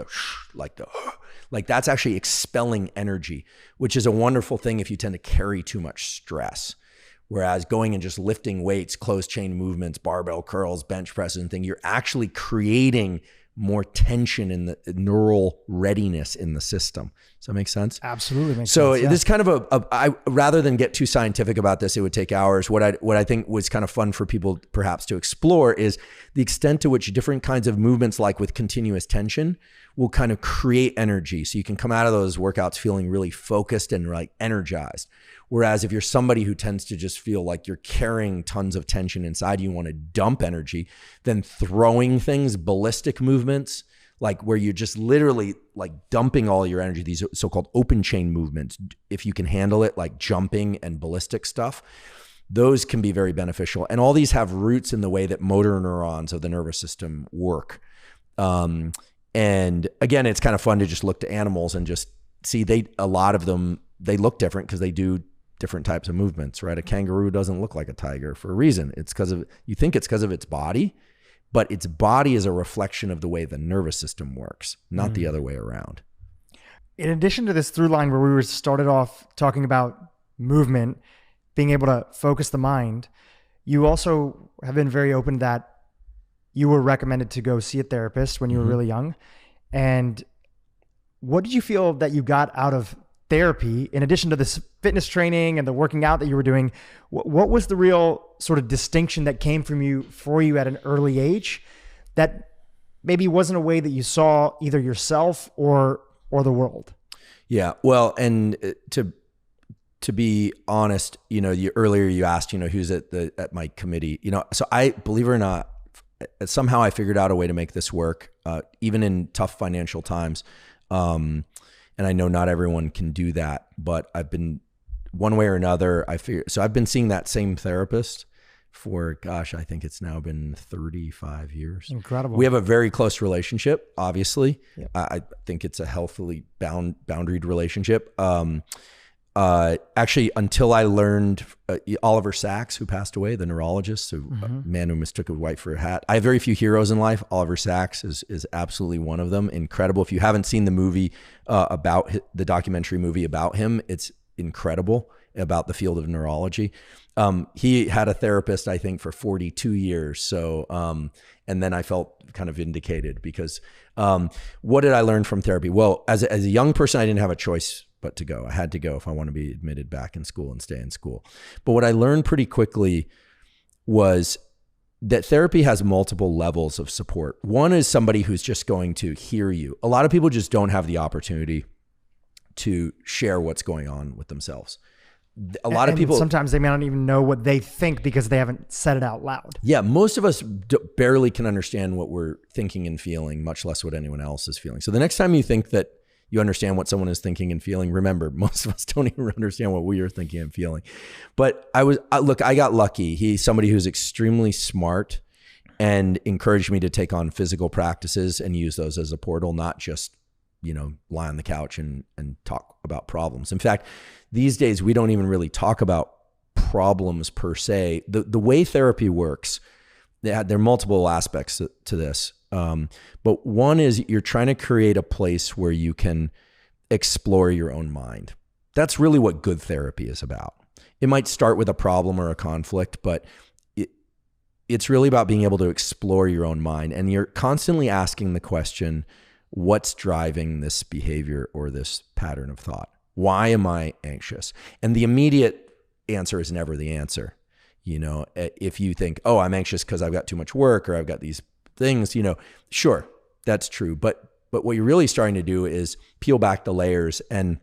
that's actually expelling energy, which is a wonderful thing if you tend to carry too much stress. Whereas going and just lifting weights, closed chain movements, barbell curls, bench presses and things, you're actually creating more tension in the neural readiness in the system. Does that make sense? Absolutely makes sense. So this is kind of I rather than get too scientific about this, it would take hours. What I think was kind of fun for people perhaps to explore is the extent to which different kinds of movements, like with continuous tension, will kind of create energy. So you can come out of those workouts feeling really focused and like energized. Whereas if you're somebody who tends to just feel like you're carrying tons of tension inside, you want to dump energy, then throwing things, ballistic movements, like where you're just literally like dumping all your energy, these so-called open chain movements, if you can handle it, like jumping and ballistic stuff, those can be very beneficial. And all these have roots in the way that motor neurons of the nervous system work. And again, it's kind of fun to just look to animals and just see a lot of them, they look different because they do different types of movements, right? A kangaroo doesn't look like a tiger for a reason. You think it's because of its body, but its body is a reflection of the way the nervous system works, not the other way around. In addition to this through line where we started off talking about movement, being able to focus the mind, you also have been very open that you were recommended to go see a therapist when you were really young. And what did you feel that you got out of therapy in addition to this fitness training and the working out that you were doing? What was the real sort of distinction that came from you for you at an early age that maybe wasn't a way that you saw either yourself or the world? Yeah. Well, and to be honest, earlier you asked, who's at my committee, so I, believe it or not, somehow I figured out a way to make this work, even in tough financial times. And I know not everyone can do that, but I've been one way or another, so I've been seeing that same therapist for, I think it's now been 35 years. Incredible. We have a very close relationship, obviously. Yep. I think it's a healthily boundaried relationship. Actually, until I learned Oliver Sacks, who passed away, the neurologist, a man who mistook a white for a hat. I have very few heroes in life. Oliver Sacks is absolutely one of them. Incredible. If you haven't seen the movie the documentary movie about him, it's incredible, about the field of neurology. He had a therapist, I think, for 42 years. So, and then I felt kind of vindicated because what did I learn from therapy? Well, as a young person, I didn't have a choice but to go. I had to go if I want to be admitted back in school and stay in school. But what I learned pretty quickly was that therapy has multiple levels of support. One is somebody who's just going to hear you. A lot of people just don't have the opportunity to share what's going on with themselves. A lot of people, sometimes they may not even know what they think because they haven't said it out loud. Yeah. Most of us barely can understand what we're thinking and feeling, much less what anyone else is feeling. So the next time you think that you understand what someone is thinking and feeling, remember, most of us don't even understand what we are thinking and feeling. But I got lucky. He's somebody who's extremely smart and encouraged me to take on physical practices and use those as a portal, not just, lie on the couch and talk about problems. In fact, these days, we don't even really talk about problems per se. The way therapy works, there are multiple aspects to this. But one is you're trying to create a place where you can explore your own mind. That's really what good therapy is about. It might start with a problem or a conflict, but it's really about being able to explore your own mind. And you're constantly asking the question, what's driving this behavior or this pattern of thought? Why am I anxious? And the immediate answer is never the answer. If you think, oh, I'm anxious because I've got too much work or I've got these things, sure, that's true. But what you're really starting to do is peel back the layers. And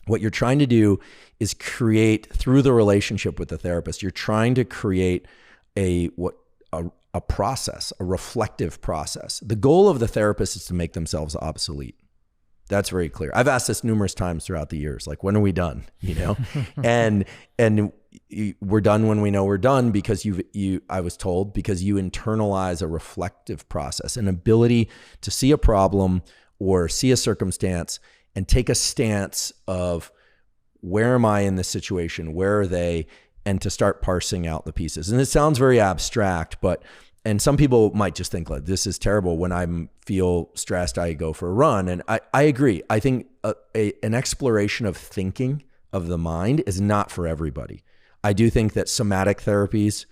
what you're trying to do is create, through the relationship with the therapist, you're trying to create a process, a reflective process. The goal of the therapist is to make themselves obsolete. That's very clear. I've asked this numerous times throughout the years, like, when are we done? And we're done when we know we're done because I was told, because you internalize a reflective process, an ability to see a problem or see a circumstance and take a stance of, where am I in this situation? Where are they? And to start parsing out the pieces. And it sounds very abstract, and some people might just think, like, this is terrible. When I feel stressed, I go for a run. And I agree. I think an exploration of thinking of the mind is not for everybody. I do think that somatic therapies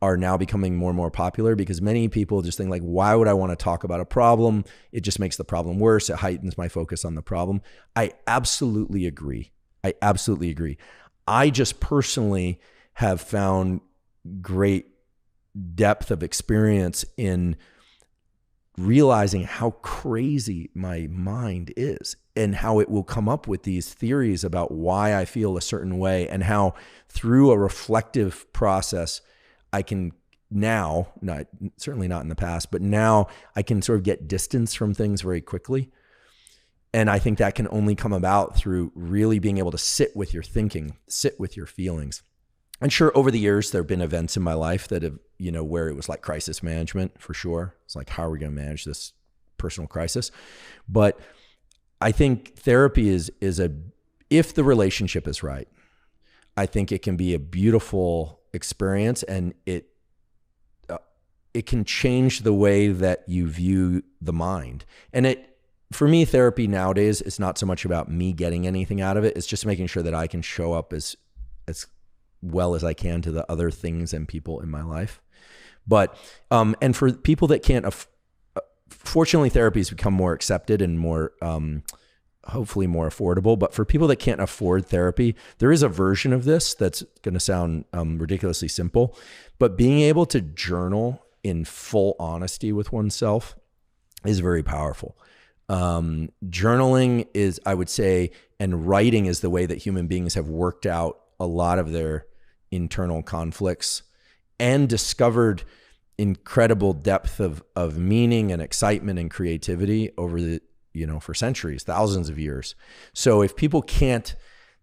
are now becoming more and more popular because many people just think, like, why would I want to talk about a problem? It just makes the problem worse. It heightens my focus on the problem. I absolutely agree. I just personally have found great depth of experience in realizing how crazy my mind is and how it will come up with these theories about why I feel a certain way, and how through a reflective process, I can now, certainly not in the past, but now I can sort of get distance from things very quickly. And I think that can only come about through really being able to sit with your thinking, sit with your feelings. And sure, over the years, there have been events in my life that have, where it was like crisis management, for sure. It's like, how are we going to manage this personal crisis? But I think therapy is if the relationship is right, I think it can be a beautiful experience, and it can change the way that you view the mind. And for me, therapy nowadays is not so much about me getting anything out of it. It's just making sure that I can show up as well as I can to the other things and people in my life. But, and for people that can't, fortunately therapy has become more accepted and more, hopefully more affordable. But for people that can't afford therapy, there is a version of this that's going to sound ridiculously simple, but being able to journal in full honesty with oneself is very powerful. Journaling is, I would say, and writing is the way that human beings have worked out a lot of their internal conflicts and discovered incredible depth of meaning and excitement and creativity over the, for centuries, thousands of years. So if people can't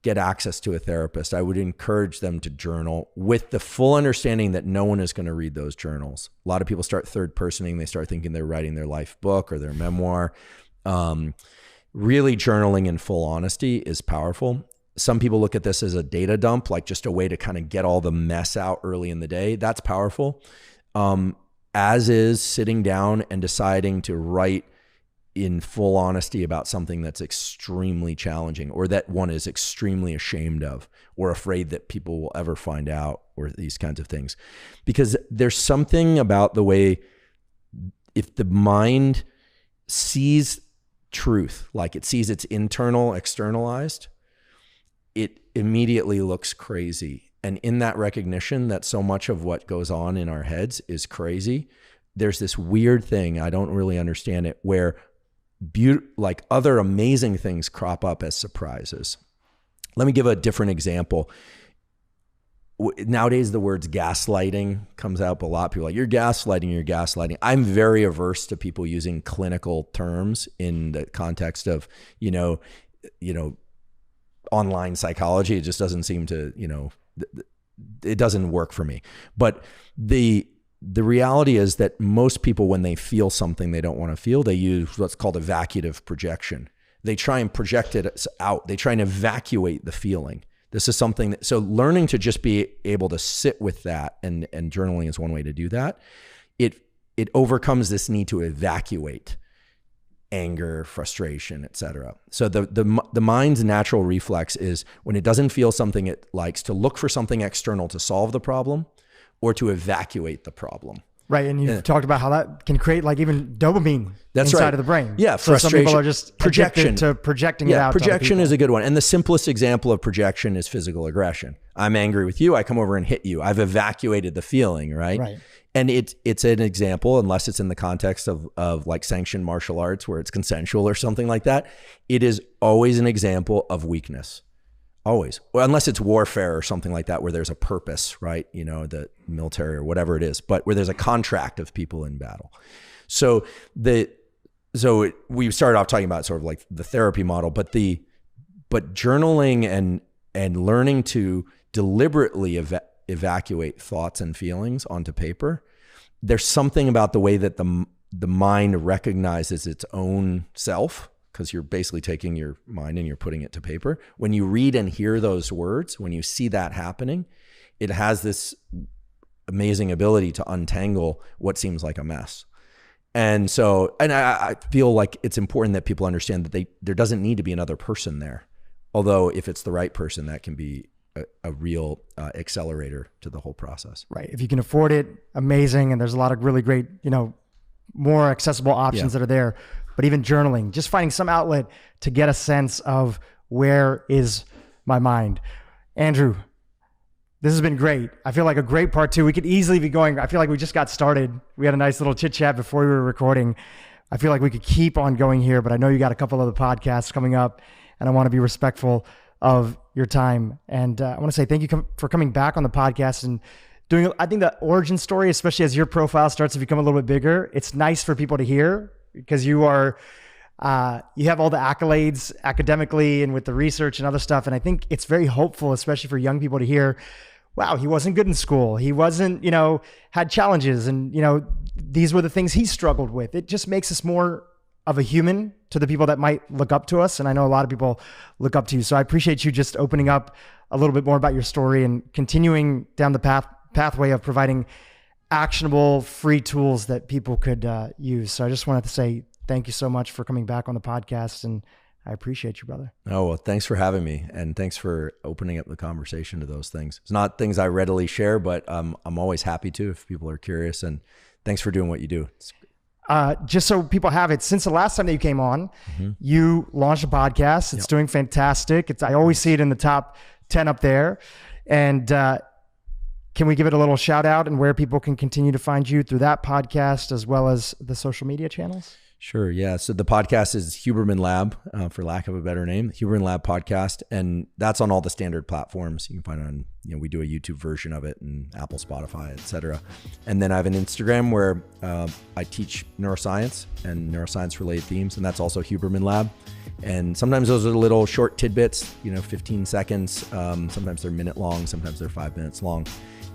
get access to a therapist, I would encourage them to journal with the full understanding that no one is going to read those journals. A lot of people start third personing. They start thinking they're writing their life book or their memoir. Really journaling in full honesty is powerful. Some people look at this as a data dump, like just a way to kind of get all the mess out early in the day. That's powerful. As is sitting down and deciding to write in full honesty about something that's extremely challenging or that one is extremely ashamed of or afraid that people will ever find out, or these kinds of things. Because there's something about the way, if the mind sees truth, like it sees its internal externalized, it immediately looks crazy. And in that recognition that so much of what goes on in our heads is crazy, there's this weird thing, I don't really understand it, where like other amazing things crop up as surprises. Let me give a different example. Nowadays, the words gaslighting comes up a lot. People are like, you're gaslighting. I'm very averse to people using clinical terms in the context of, online psychology. It just doesn't seem to, it doesn't work for me. But the reality is that most people, when they feel something they don't want to feel, they use what's called evacuative projection. They try and project it out. They try and evacuate the feeling. This is something that, so learning to just be able to sit with that, and journaling is one way to do that. It overcomes this need to evacuate anger, frustration, etc. So the mind's natural reflex is, when it doesn't feel something it likes, to look for something external to solve the problem or to evacuate the problem. Right. And you've talked about how that can create like even dopamine inside of the brain. Yeah. So frustration. some people are just projection to projecting it out. Projection is a good one. And the simplest example of projection is physical aggression. I'm angry with you. I come over and hit you. I've evacuated the feeling, right? Right. And it's an example, unless it's in the context of like sanctioned martial arts where it's consensual or something like that. It is always an example of weakness. Always. Well, unless it's warfare or something like that, where there's a purpose, right? The military or whatever it is, but where there's a contract of people in battle. So we started off talking about sort of like the therapy model, but journaling and learning to deliberately evacuate thoughts and feelings onto paper. There's something about the way that the mind recognizes its own self, because you're basically taking your mind and you're putting it to paper. When you read and hear those words, when you see that happening, it has this amazing ability to untangle what seems like a mess. And so, I feel like it's important that people understand that there doesn't need to be another person there. Although if it's the right person, that can be a real accelerator to the whole process. Right. If you can afford it, amazing. And there's a lot of really great, more accessible options that are there. But even journaling, just finding some outlet to get a sense of where is my mind. Andrew, this has been great. I feel like a great part 2. We could easily be going. I feel like we just got started. We had a nice little chit chat before we were recording. I feel like we could keep on going here, but I know you got a couple other podcasts coming up, and I want to be respectful of your time. And I want to say thank you for coming back on the podcast and doing, I think, the origin story, especially as your profile starts to become a little bit bigger. It's nice for people to hear, because you are, you have all the accolades academically and with the research and other stuff. And I think it's very hopeful, especially for young people, to hear, wow, he wasn't good in school. He wasn't, had challenges, and, these were the things he struggled with. It just makes us more of a human to the people that might look up to us. And I know a lot of people look up to you. So I appreciate you just opening up a little bit more about your story and continuing down the pathway of providing actionable free tools that people could use. So I just wanted to say thank you so much for coming back on the podcast, and I appreciate you, brother. Oh, well, thanks for having me. And thanks for opening up the conversation to those things. It's not things I readily share, but I'm always happy to if people are curious. And thanks for doing what you do. Just so people have it, since the last time that you came on, you launched a podcast. It's doing fantastic. I always see it in the top 10 up there. And can we give it a little shout out and where people can continue to find you through that podcast as well as the social media channels? Sure. Yeah. So the podcast is Huberman Lab, for lack of a better name, Huberman Lab podcast. And that's on all the standard platforms. You can find it on, we do a YouTube version of it and Apple, Spotify, et cetera. And then I have an Instagram where I teach neuroscience and neuroscience related themes. And that's also Huberman Lab. And sometimes those are little short tidbits, 15 seconds. Sometimes they're minute long, sometimes they're 5 minutes long.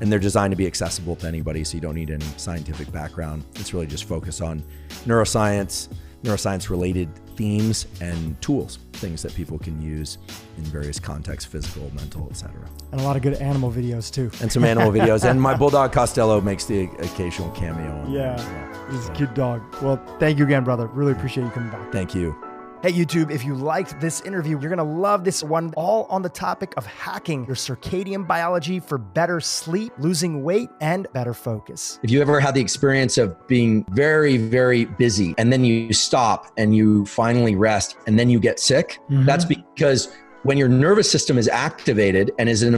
And they're designed to be accessible to anybody, so you don't need any scientific background. It's really just focused on neuroscience-related themes and tools, things that people can use in various contexts, physical, mental, etc. And a lot of good animal videos too. And some animal videos. And my bulldog Costello makes the occasional cameo. Yeah, he's a cute dog. Well, thank you again, brother. Really appreciate you coming back. Thank you. Hey YouTube, if you liked this interview, you're gonna love this one, all on the topic of hacking your circadian biology for better sleep, losing weight, and better focus. If you ever had the experience of being very, very busy and then you stop and you finally rest and then you get sick, that's because when your nervous system is activated and is in a